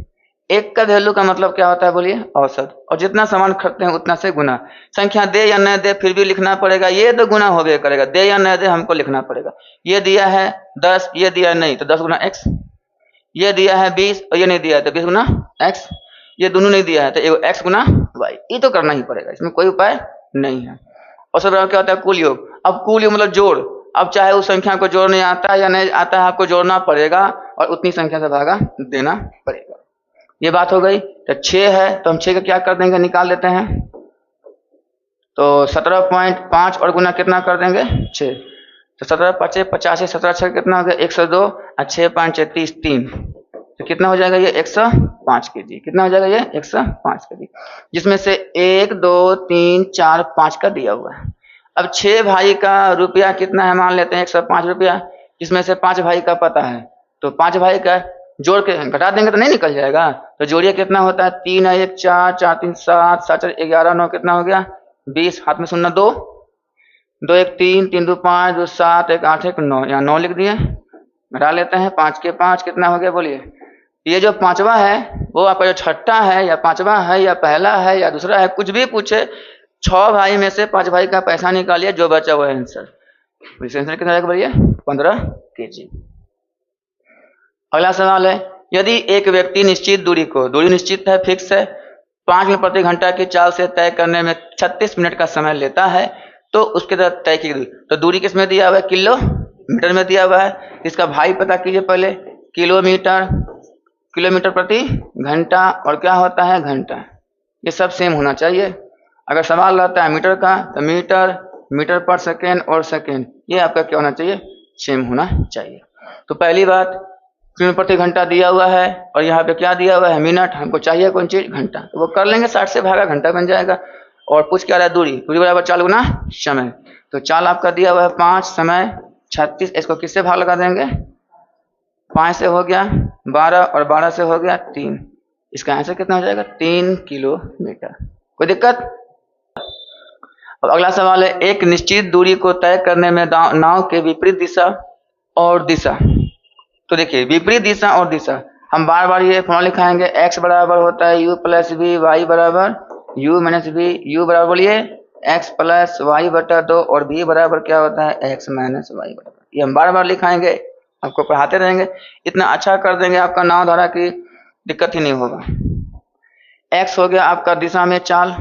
एक का वैल्यू का मतलब क्या होता है बोलिए? औसत। और जितना सामान खरीदते हैं उतना से गुना। संख्या दे या न दे फिर भी लिखना पड़ेगा। ये तो गुना हो गया करेगा, दे या न दे हमको लिखना पड़ेगा। ये दिया है 10, ये दिया नहीं तो 10 गुना x। ये दिया है 20 और ये नहीं दिया है तो 20 गुना x। ये दोनों नहीं दिया है तो x गुना y। ये तो करना ही पड़ेगा, इसमें कोई उपाय नहीं है। औसत बराबर क्या होता है? कुल योग। अब कुल योग मतलब जोड़। अब चाहे उस संख्या को जोड़ने आता है या नहीं आता है, आपको जोड़ना पड़ेगा और उतनी संख्या से भागा देना पड़ेगा। ये बात हो गई। तो 6 है तो हम 6 का क्या कर देंगे? निकाल लेते हैं। तो 17.5 और गुना कितना कर देंगे? 6। तो 17 5 85, 17 6 कितना हो गया? 102 और 6 5 30 3। तो कितना हो जाएगा ये? 105 केजी। कितना हो जाएगा ये? 105 केजी, जिसमें से 1 2 3 4 5 का दिया हुआ है। अब 6 भाई का रुपया कितना है? मान लेते हैं 105 रुपया, जिसमें से 5 भाई का पता है। तो 5 भाई का जोड़ के घटा देंगे तो नहीं निकल जाएगा। तो जोड़िए कितना होता है? 3 है 1 4 4 3 7 7 4 11 9 कितना हो गया? 20। हाथ में सुनना 2 2 1 3 3 2 5 2 7 1 8 1 9। यहाँ 9 लिख दिए। घटा लेते हैं 5 के 5 कितना हो गया बोलिए? ये जो 5वां है वो आपका जो छठा है या 5वां है या पहला है या दूसरा है, कुछ भी पूछे 6 भाई में से 5 भाई का पैसा निकालिए, जो बचा वो आंसर। आंसर कितना आएगा बोलिए? 15 kg। अगला सवाल है, यदि एक व्यक्ति निश्चित दूरी को, दूरी निश्चित है, फिक्स है, 5 मील प्रति घंटा की चाल से तय करने में 36 मिनट का समय लेता है, तो उसके तहत तय की दूरी, तो दूरी किस में दिया हुआ है? किलोमीटर में दिया हुआ है। इसका भाई पता कीजिए पहले, किलोमीटर, किलोमीटर प्रति घंटा, और क्या होता है? घंटा। ये सब सेम होना चाहिए। अगर सवाल रहता है मीटर का, तो मीटर, मीटर पर सेकेंड और सेकेंड, ये आपका क्या होना चाहिए? सेम होना चाहिए। तो पहली बात, किलोमीटर प्रति घंटा दिया हुआ है, और यहाँ पे क्या दिया हुआ है? मिनट। हमको चाहिए कौन चीज? घंटा। तो वो कर लेंगे, 60 से भागा, घंटा बन जाएगा। और पूछ क्या रहा है? दूरी। दूरी बराबर चाल गुना समय। तो चाल आपका दिया हुआ है 5, समय 36, इसको किससे भाग लगा देंगे? 5 से हो गया 12, और 12 से हो गया 3। इसका आंसर कितना हो जाएगा? 3 किलोमीटर। कोई दिक्कत? अब अगला सवाल है, एक निश्चित दूरी को तय करने में नाव के विपरीत दिशा और दिशा। तो देखिए, विपरीत दिशा और दिशा, हम बार बार ये फॉर्मूला लिखाएंगे। x बराबर होता है u प्लस v, y बराबर u माइनस v, u बराबर बोलिए x प्लस वाई बटा 2, और v बराबर क्या होता है? x माइनस वाई बटा 2। ये हम बार बार लिखाएंगे, आपको पढ़ाते रहेंगे, इतना अच्छा कर देंगे आपका नाव धारा की दिक्कत ही नहीं होगा। x हो गया आपका दिशा में चाल,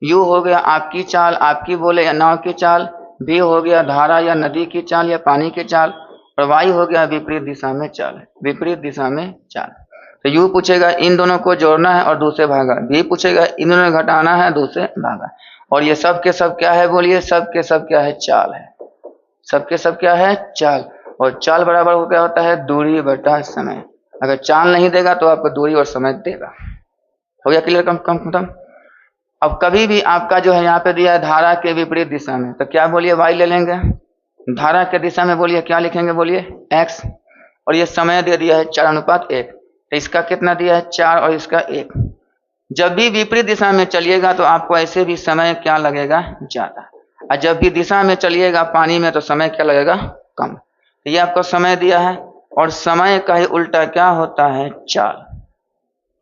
u हो गया आपकी चाल, आपकी बोले या नाव की चाल, v हो गया धारा या नदी की चाल या पानी की चाल, और y हो गया विपरीत दिशा में चाल, विपरीत दिशा में चाल। तो u पूछेगा इन दोनों को जोड़ना है और दूसरे भागा, v पूछेगा इन दोनों को घटाना है, दूसरे भागा। और ये सब के सब क्या है बोलिए? सब के सब क्या है? चाल है। सब के सब क्या है? चाल। और चाल बराबर क्या होता है? दूरी बटा समय। अगर चाल नहीं देगा तो आपको दूरी और समय देगा। हो गया क्लियर? कम खत्म। अब कभी भी आपका जो है यहाँ पे दिया है धारा के विपरीत दिशा में, तो क्या बोलिए? y ले लेंगे। धारा के दिशा में बोलिए क्या लिखेंगे? बोलिए x। और ये समय दे दिया है 4:1, तो इसका कितना दिया है? 4, और इसका 1। जब भी विपरीत दिशा में चलिएगा तो आपको ऐसे भी समय क्या लगेगा? ज्यादा। और जब भी दिशा में चलिएगा पानी में तो समय क्या लगेगा? कम। तो ये आपको समय दिया है, और समय का ही उल्टा क्या होता है? चाल।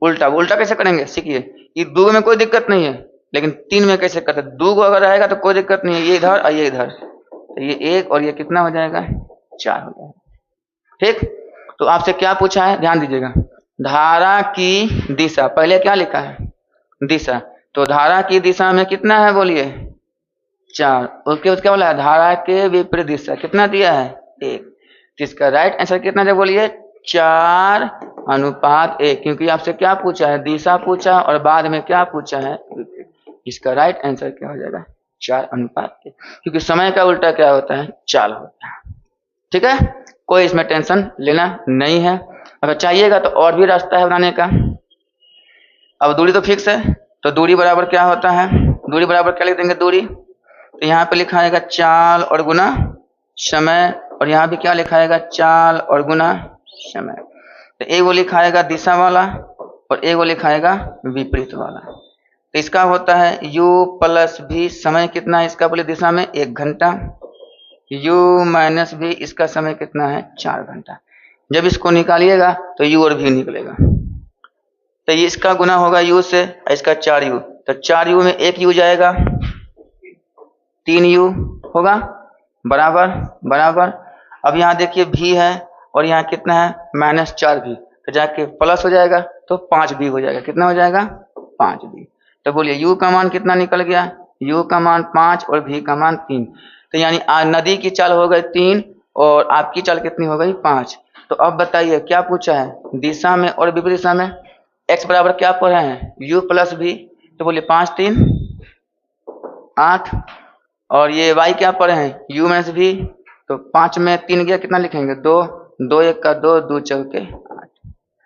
उल्टा। उल्टा कैसे करेंगे सीखिए। ये 2 में कोई दिक्कत नहीं है, लेकिन 3 में कैसे करते? 2 को अगर रहेगा तो कोई दिक्कत नहीं है, ये इधर और ये इधर, तो ये 1 और ये कितना हो जाएगा? 4 हो जाएगा। ठीक। तो आपसे क्या पूछा है? ध्यान दीजिएगा। धारा की दिशा, पहले क्या लिखा है? दिशा। तो धारा की दिशा में कितना है बोलिए? 4। उसके बाद क्या बोला है? धारा के विपरीत दिशा कितना दिया है? 1। इसका राइट आंसर कितना है बोलिए? 4:1, क्योंकि आपसे क्या पूछा है? दिशा पूछा, और बाद में क्या पूछा है? इसका राइट आंसर क्या हो जाएगा? 4:1, क्योंकि समय का उल्टा क्या होता है? चाल होता है। ठीक है, कोई इसमें टेंशन लेना नहीं है। अगर चाहिएगा तो और भी रास्ता है बनाने का। अब दूरी तो फिक्स है, तो दूरी बराबर क्या होता है? दूरी बराबर क्या लिख देंगे? दूरी, तो यहाँ पे लिखाएगा चाल और गुना समय, और यहाँ भी क्या लिखाएगा? चाल और गुना समय। तो एक वो लिखाएगा दिशा वाला, और एक वो लिखाएगा विपरीत वाला। तो इसका होता है u प्लस v, समय कितना है इसका बोले? दिशा में 1 घंटा, u माइनस v, इसका समय कितना है? 4 घंटा। जब इसको निकालिएगा तो u और v निकलेगा, तो ये इसका गुना होगा u से, इसका 4u, तो 4u में 1 u जाएगा, 3u होगा, बराबर बराबर। अब यहाँ देखिए v है, और यहाँ कितना है? -4v, तो जाके प्लस हो जाएगा, तो 5v हो जाएगा। कितना हो जाएगा? 5v। तो बोलिए u का मान कितना निकल गया? u का मान 5 और v का मान 3। तो यानी नदी की चाल हो गई 3, और आपकी चाल कितनी हो गई? 5। तो अब बताइए क्या पूछा है? दिशा में और विपरीत दिशा में। x बराबर क्या पढ़े हैं? u प्लस v, तो बोलिए 5 3 8, और ये y क्या पढ़े हैं? u माइनस v, तो 5 में 3 गया, कितना लिखेंगे? 2, 2 1 का 2, 2 चौके 8।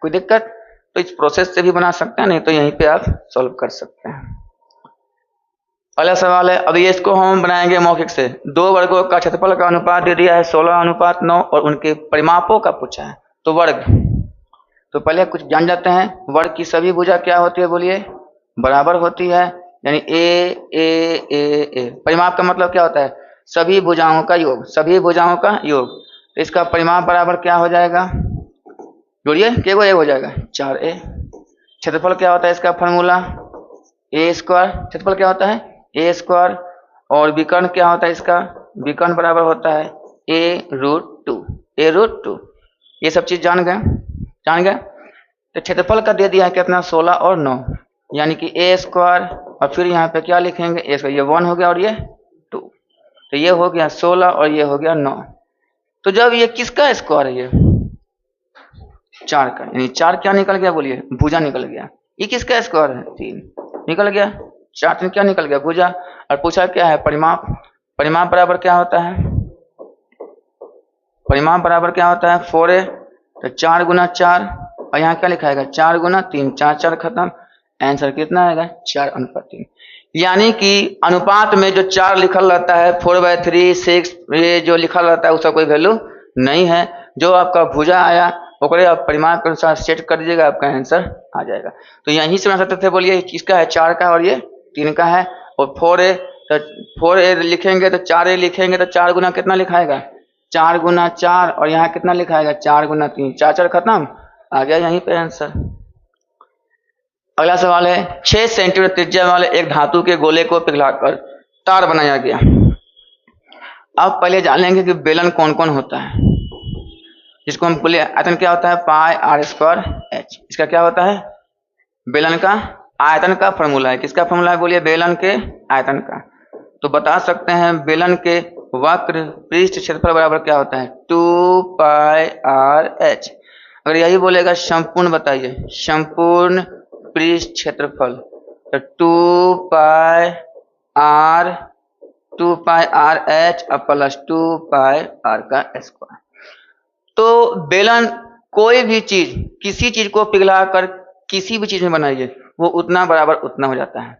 कोई दिक्कत? तो इस प्रोसेस से भी बना सकते हैं, नहीं तो यहीं पे आप सॉल्व कर सकते हैं। अगला सवाल है, अब ये इसको हम बनाएंगे मौखिक से। 2 वर्गों का क्षेत्रफल का अनुपात दे दिया है 16:9, और उनके परिमापों का पूछा है। तो वर्ग, तो पहले कुछ जान जाते हैं। वर्ग की सभी भुजा क्या होती है बोलिए? बराबर होती है, यानी ए। परिमाप का मतलब क्या होता है? सभी भुजाओं का योग, सभी भुजाओं का योग। तो इसका परिमाप बराबर क्या हो जाएगा? जोड़िए, क्या ए हो जाएगा? 4a। क्षेत्रफल क्या होता है इसका फॉर्मूला? ए स्क्वायर क्षेत्रफल क्या होता है ए स्क्वायर, और विकर्ण क्या होता है इसका, विकर्ण बराबर होता है a√2, a√2। ये सब चीज जान गए। तो क्षेत्रफल का दे दिया है कितना 16 और 9, यानी कि ए स्क्वायर, और फिर यहाँ पे क्या लिखेंगे ए स्क्वायर, ये 1 हो गया और ये 2, तो ये हो गया 16 और ये हो गया 9। तो जब ये किसका स्क्वायर है, ये 4 का, यानी 4 क्या निकल गया बोलिए, भुजा निकल गया। ये किसका स्क्वायर है 3 निकल गया, 4 3 क्या निकल गया भुजा। और पूछा क्या है परिमाप, परिमाप बराबर क्या होता है, परिमाप बराबर क्या होता है 4a, तो 4 गुना 4, और यहाँ क्या लिखाएगा 4 गुना 3, 4 4 खत्म, आंसर कितना आएगा 4:3। यानी कि अनुपात में जो 4 लिखल रहता है 4/3 6, ये जो लिखल रहता है उसका कोई वैल्यू नहीं है। जो आपका भुजा आया ओकरे आप परिमाप के अनुसार सेट कर दीजिएगा, आपका आंसर आ जाएगा। तो यहीं से बना सकते थे, बोलिए किसका है 4 का और ये 3 का है, और 4a, तो 4a लिखेंगे तो 4a लिखेंगे तो 4 गुना कितना लिखाएगा 4 गुना 4, और यहाँ कितना लिखाएगा 4 गुना 3, 4 4 खत्म, आ गया यहीं पे आंसर। अगला सवाल है 6 सेंटीमीटर त्रिज्या वाले एक धातु के गोले को पिघलाकर तार बनाया गया। अब पहले जान लेंगे कि बेलन कौन कौन होता है, जिसको हम बोले आयतन क्या होता है पाई आर स्क्वायर एच। इसका क्या होता है बेलन का आयतन का फॉर्मूला है, किसका फॉर्मूला है बोलिए बेलन के आयतन का। तो बता सकते हैं बेलन के वक्र पृष्ठ क्षेत्रफल बराबर क्या होता है 2 पाई आर एच। अगर यही बोलेगा संपूर्ण, बताइए संपूर्ण पृष्ठ क्षेत्रफल, तो 2 pi R H plus 2 pi R का स्क्वायर। तो बेलन कोई भी चीज, किसी चीज को पिघलाकर किसी भी चीज में बनाइए वो उतना बराबर उतना हो जाता है।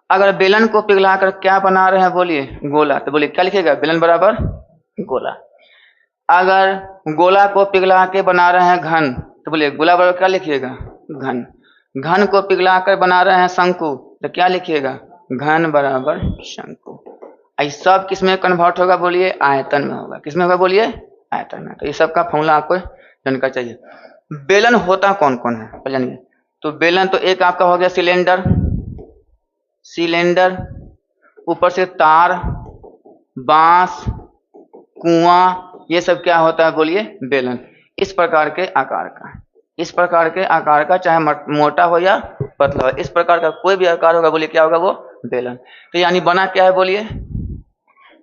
अगर बेलन को पिघलाकर क्या बना रहे हैं बोलिए गोला, तो बोलिए क्या लिखेगा बेलन बराबर गोला। अगर गोला को पिघला के बना रहे हैं घन, तो बोलिए गोला बराबर क्या लिखिएगा घन। घन को पिघलाकर बना रहे हैं शंकु, तो क्या लिखिएगा घन बराबर शंकु। ये सब किस में कन्वर्ट होगा बोलिए आयतन में होगा, किस में होगा बोलिए आयतन में। तो ये सब का फॉर्मूला आपको जानना चाहिए। बेलन होता कौन कौन है जानिए। तो बेलन तो एक आपका हो गया सिलेंडर, सिलेंडर ऊपर से तार, बांस, कुआं, ये सब क्या होता है बोलिए बेलन। इस प्रकार के आकार का, इस प्रकार के आकार का, चाहे मोटा हो या पतला हो, इस प्रकार का कोई भी आकार होगा बोलिए क्या होगा वो बेलन। तो यानी बना क्या है बोलिए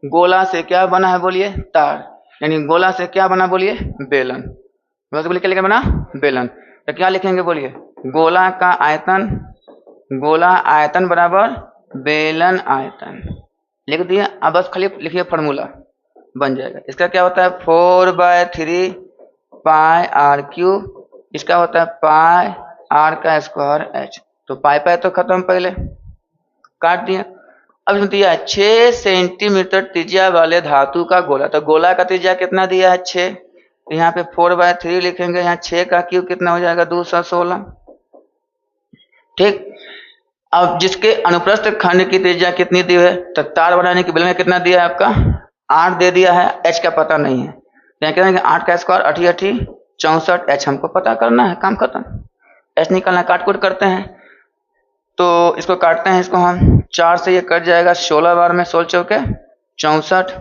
गोला से, क्या बना है बोलिए तार, यानी गोला से क्या बना बोलिए बेलन। गोला से बोलिए क्या लिखा बना बेलन। तो क्या लिखेंगे बोलिए गोला का आयतन, गोला आयतन बराबर बेलन आयतन, लिख दिया। अब बस खाली लिखिए फॉर्मूला बन जाएगा। इसका क्या होता है 4/3 पाई आर क्यूब, इसका होता है पाई आर का स्क्वायर एच। तो पाई पाई तो खत्म, पहले काट दिया। अब इसमें दिया है 6 सेंटीमीटर त्रिज्या वाले धातु का गोला। तो गोला का त्रिज्या कितना दिया है 6, तो यहाँ पे 4/3 लिखेंगे, यहाँ 6 का क्यूब कितना हो जाएगा 216, ठीक। अब जिसके अनुप्रस्थ खंड की त्रिज्या कितनी दी है, तो तार बनाने की बेलन में कितना दिया है आपका 8 दे दिया है, एच का पता नहीं है। तो यहाँ कहेंगे 8 का स्क्वायर 8 8 64, एच हमको पता करना है, काम खत्म। एच निकालना, काट कूट करते हैं, तो इसको काटते हैं, इसको हम 4 से ये कट जाएगा 16 बार में, 16 चौके 64,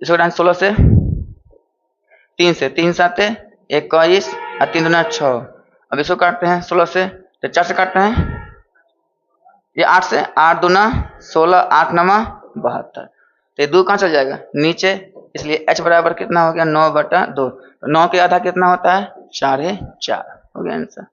इसको डाल 16 से 3 से 3 7 21 और 3 दूना 6। अब इसको काटते हैं 16 से, तो 4 से काटते हैं, ये 8 से 8 दूना 16, 8 9 72, तो ये 2 कहाँ चल जाएगा नीचे, इसलिए h बराबर कितना हो गया 9/2। 9 के आधा कितना होता है 4.5 हो गया आंसर।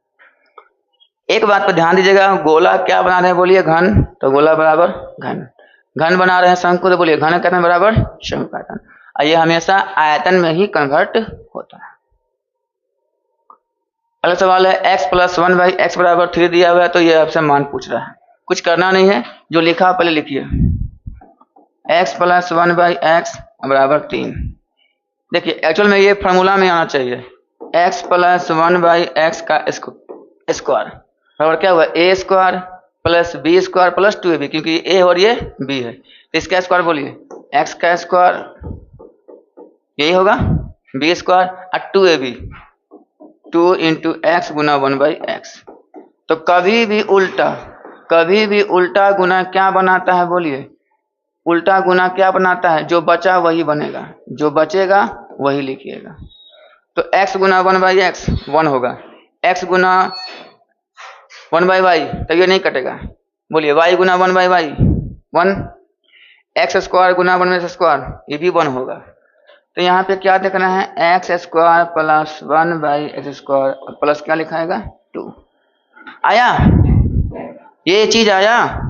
एक बात पर ध्यान दीजिएगा, गोला क्या बना रहे हैं बोलिए घन, तो गोला बराबर घन। घन बना रहे हैं शंकु, तो बोलिए घन कितना बराबर शंकु आयतन। ये हमेशा आयतन में ही कन्वर्ट होता है। अगला सवाल है x + 1/x बराबर 3 दिया हुआ है, तो ये आपसे मान पूछ रहा है। कुछ करना नहीं है, जो लिखा पहले लिखिए x + 1/x बराबर 3। देखिए एक्चुअल में ये फॉर्मूला में आना चाहिए, x + 1/x का स्क्वायर बराबर क्या हुआ a square plus b square plus 2ab, क्योंकि a और ये b है, तो इसका स्क्वायर बोलिए x का स्क्वायर यही होगा b स्क्वायर और 2ab, 2 × x गुना 1/x। तो कभी भी उल्टा कभी भी उल्टा गुना क्या बनाता है बोलिए? उल्टा गुना क्या बनाता है? जो बचा वही बनेगा, जो बचेगा वही लिखिएगा। तो x गुना 1/x 1 होगा, x गुना 1/y तो ये नहीं कटेगा, बोलिए y गुना 1/y 1, x स्क्वायर गुना 1/x² ये भी 1 होगा। तो यहाँ पे क्या देखना है? x² प्लस 1/x² प्लस क्या लिखाएगा? 2। आया? ये चीज आया?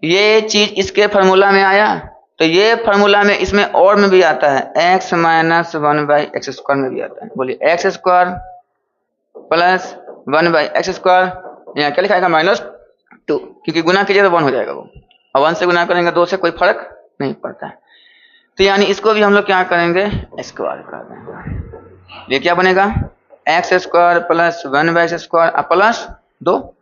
ये चीज इसके फार्मूला में आया? तो ये फार्मूला में इसमें और में भी आता है, x माइनस 1/x² में भी आता है। बोलिए x² प्लस 1/x², यहाँ क्या लिखाएगा? -2, क्योंकि गुना कीजिए तो 1 हो जाएगा वो, और 1 से गुना करेंगे 2 से कोई फर्क नहीं पड़ता है। तो यानी इसको भी हम लोग क्या करेंगे? स्क्वायर कर देंगे। ये क्या बनेगा? x² प्लस 1/x² प्लस 2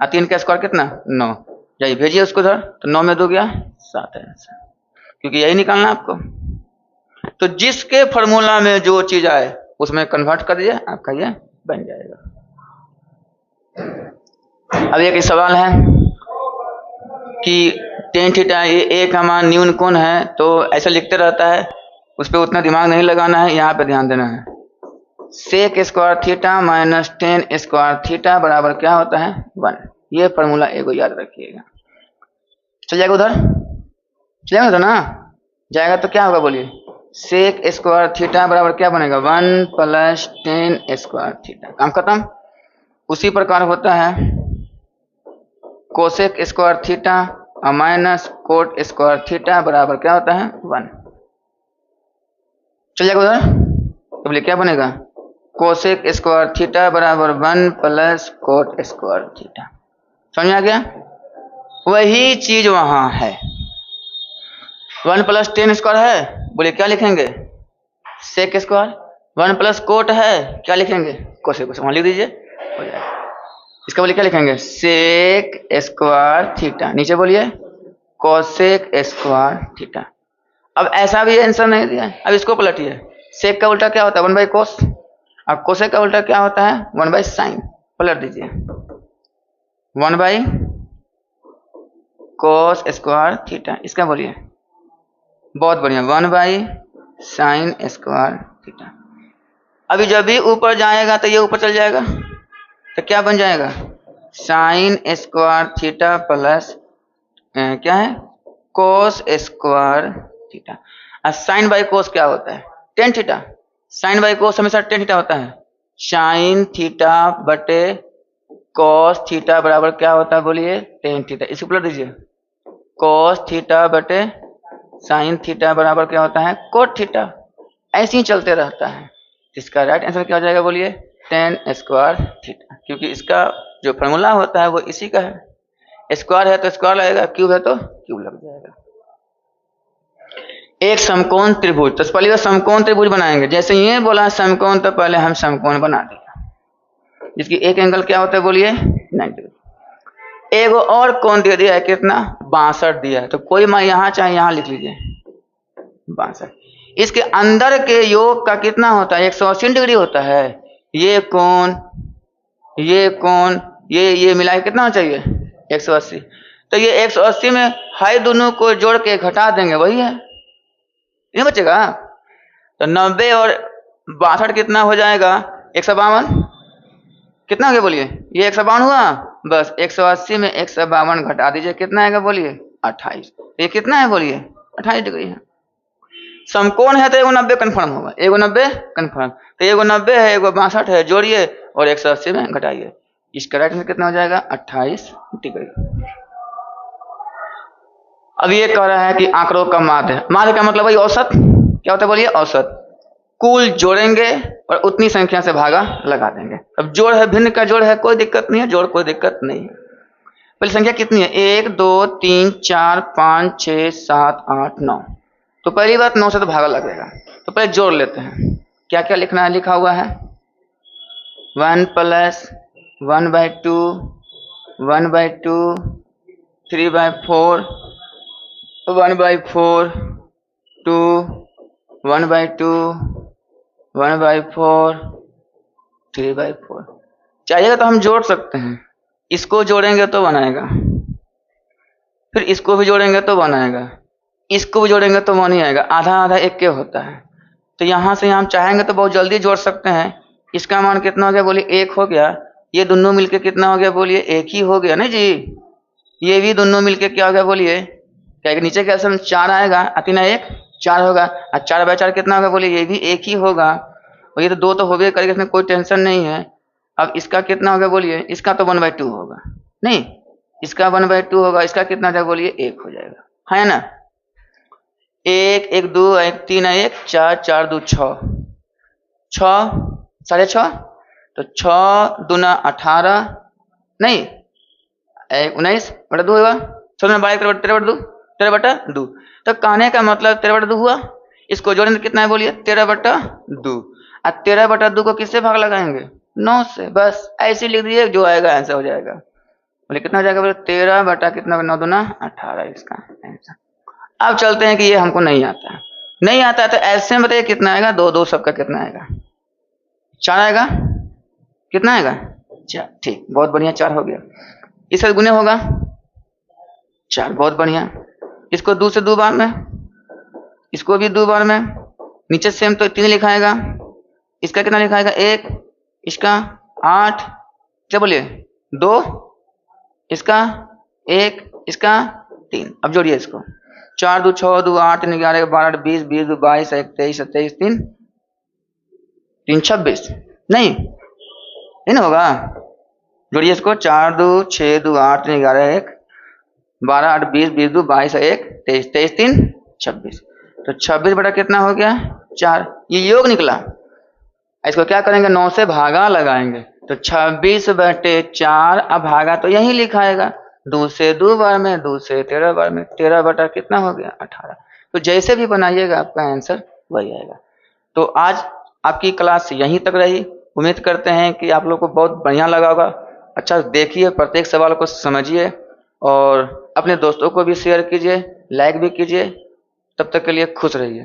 और 3 का स्क्वायर कितना? 9। जाइए भेजिए उसको उधर, तो 9 में 2 गया 7 है, क्योंकि यही निकालना आपको। तो जिसके फार्मूला में जो चीज आए उसमें कन्वर्ट कर दीजिए, आपका ये बन जाएगा। अब एक सवाल है कि टेन थीटा ये एक हमारा न्यून कोण है, तो ऐसा लिखते रहता है, उस पर उतना दिमाग नहीं लगाना है, यहाँ पे ध्यान देना है। Sec square theta minus tan square theta बराबर क्या होता है? 1। ये फार्मूला एगो याद रखिएगा। चल जाएगा उधर? चलेगा उधर ना? जाएगा तो क्या होगा बोलिए? सेक स्क्वायर थीटा बराबर क्या बनेगा? 1 प्लस टेन स्क्वायर थीटा। काम खत्म। उसी प्रकार होता है कोसेक स्क्वायर थीटा और माइनस कोट स्क्वायर थीटा बराबर क्या होता है? 1। चल जाएगा उधर? तो बोलिए क्या बनेगा? कोसेक स्क्वायर थीटा बराबर 1 प्लस कोट स्क्वायर थीटा। समझ में आ गया? वही चीज वहां है। 1 प्लस टेन स्क्वायर है, बोलिए क्या लिखेंगे? Sec square. 1 प्लस कोट है, क्या लिखेंगे? कोसेक। वहां लिख दीजिए, हो जाएगा। इसका बोलिए क्या लिखेंगे? सेक स्क्वायर थीटा, नीचे बोलिए कोसेक स्क्वायर थीटा। अब ऐसा भी आंसर नहीं दिया है, अब इसको पलटिए। सेक का उल्टा क्या होता है? 1/कोस, और कोसेक का उल्टा क्या होता है? 1/साइन। पलट दीजिए, 1/कोस स्क्वायर थीटा। इसका बोलिए, बहुत बढ़िया, 1/साइन स्क्वायर थीटा। अभी जब भी ऊपर जाएगा तो ये ऊपर चल जाएगा, तो क्या बन जाएगा? साइन स्क्वायर थीटा प्लस क्या है? Cos square theta. और साइन बाई कोस क्या होता है? Tan theta. Sine by cos हमेशा टेन थीटा होता है। साइन थीटा बटे कोस थीटा बराबर क्या होता है बोलिए? Tan theta. इसको पलट दीजिए, कोस थीटा बटे साइन थीटा बराबर क्या होता है? Cot theta. ऐसे ही चलते रहता है। इसका राइट आंसर क्या हो जाएगा बोलिए? टेन स्क्वायर थीटा, क्योंकि इसका जो फॉर्मूला होता है वो इसी का है। स्क्वायर है तो स्क्वायर लगेगा, क्यूब है तो क्यूब लग जाएगा। एक समकोण त्रिभुज, तो पहले तो समकोण त्रिभुज बनाएंगे। जैसे ये बोला समकोण, तो पहले हम समकोण बना देंगे, जिसकी एक एंगल क्या होता है बोलिए? 90। एक और कोण दे दिया है, कितना? 62 दिया है, तो कोई मैं यहाँ चाहे यहाँ लिख लीजिए 62। इसके अंदर के योग का कितना होता है? 180 डिग्री होता है। ये कोण, ये कोण, ये मिला कितना होना चाहिए? 180। तो ये 180 में हाई दोनों को जोड़ के घटा देंगे, वही है, नहीं बचेगा। तो 90 और 62 कितना हो जाएगा? 152। कितना हो गया बोलिए? ये 152 हुआ। बस 180 में 152 घटा दीजिए, कितना आएगा बोलिए? 28। ये कितना है बोलिए? 28 डिग्री है। समकोण है तो 190 कन्फर्म होगा, 190 कन्फर्म। तो 190 है, 162 है, जोड़िए और 180 में घटाइए। इसका राइट आंसर कितना हो जाएगा? 28 डिग्री। अब ये कह रहा है कि आंकड़ों का माध्य। माध्य का मतलब वही औसत। क्या होता है बोलिए? औसत। कुल जोड़ेंगे और उतनी संख्या से भागा लगा देंगे। अब जोड़ है, भिन्न का जोड़ है, कोई दिक्कत नहीं है, जोड़ कोई दिक्कत नहीं है। पहले संख्या कितनी है? 1 2 3 4 5 6 7 8 9। तो पहली बात 9 से तो भागा लगेगा, तो पहले जोड़ लेते हैं। क्या क्या लिखना है? लिखा हुआ है 1 प्लस 1/2 1/2 3/4 1/4 2 1/2 1/4 3/4। चाहिएगा तो हम जोड़ सकते हैं, इसको जोड़ेंगे तो बनाएगा, फिर इसको भी जोड़ेंगे तो बनाएगा, इसको भी जोड़ेंगे तो वो नहीं आएगा, आधा आधा एक के होता है। तो यहाँ से हम चाहेंगे तो बहुत जल्दी जोड़ सकते हैं। इसका मान कितना हो गया बोलिए, एक हो गया। ये दोनों मिलके कितना हो गया बोलिए, एक ही हो गया ना जी। ये भी दोनों मिलके क्या हो गया बोलिए, क्या नीचे कैसे में 4 आएगा, अतीना 1 4 होगा, और 4 बाई 4 कितना होगा बोलिए, ये भी एक ही होगा। और ये तो 2 तो हो गया करेगा, इसमें कोई टेंशन नहीं है। अब इसका कितना होगा बोलिए, इसका तो 1/2 होगा, नहीं इसका 1/2 होगा, इसका कितना हो जाएगा बोलिए, 1 हो जाएगा, है ना। 1 1 2 1 3 1 4 4 2 6 6 6.5, तो 6 दूना 18, नहीं 19/2 होगा, 13/2 तो कहने का मतलब 13/2 हुआ। इसको जोड़ेंगे कितना है बोलिए, 13/2। और 13/2 को किससे भाग लगाएंगे, 9 से, बस ऐसे लिख दीजिए, जो आएगा आंसर हो जाएगा। बोले कितना हो जाएगा बोले, 13 बटा कितना, 9 दूना 18 इसका आंसर। अब चलते हैं कि ये हमको नहीं आता है, नहीं आता है तो ऐसे में बताइए कितना आएगा, 2 2 सबका कितना आएगा, 4 आएगा, कितना आएगा 4, ठीक बहुत बढ़िया, 4 हो गया। इससे गुने होगा 4, बहुत बढ़िया। इसको 2 से 2 बार में, इसको भी 2 बार में, नीचे सेम तो 3 लिखाएगा, इसका कितना लिखाएगा 1, इसका 8, क्या बोलिए 2, इसका 1, इसका 3। अब जोड़िए इसको, 4 2 6 2 8 3 11 12 20 20 2 22 21 27 3 3 26, नहीं ना होगा, जोड़िए इसको, 4 2 6 2 8 3 11 1 12 8 20 20 2 22 1 23 23 3 26, तो 26 बटा कितना हो गया 4, ये योग निकला। इसको क्या करेंगे, 9 से भागा लगाएंगे, तो 26/4। अब भागा तो यही लिखाएगा, 2 से 2 बार में, 2 से 13 बार में, 13 बटा कितना हो गया 18। तो जैसे भी बनाइएगा आपका आंसर वही आएगा। तो आज आपकी क्लास यहीं तक रही, उम्मीद करते हैं कि आप लोग को बहुत बढ़िया लगा होगा। अच्छा देखिए, प्रत्येक सवाल को समझिए और अपने दोस्तों को भी शेयर कीजिए, लाइक भी कीजिए। तब तक के लिए खुश रहिए।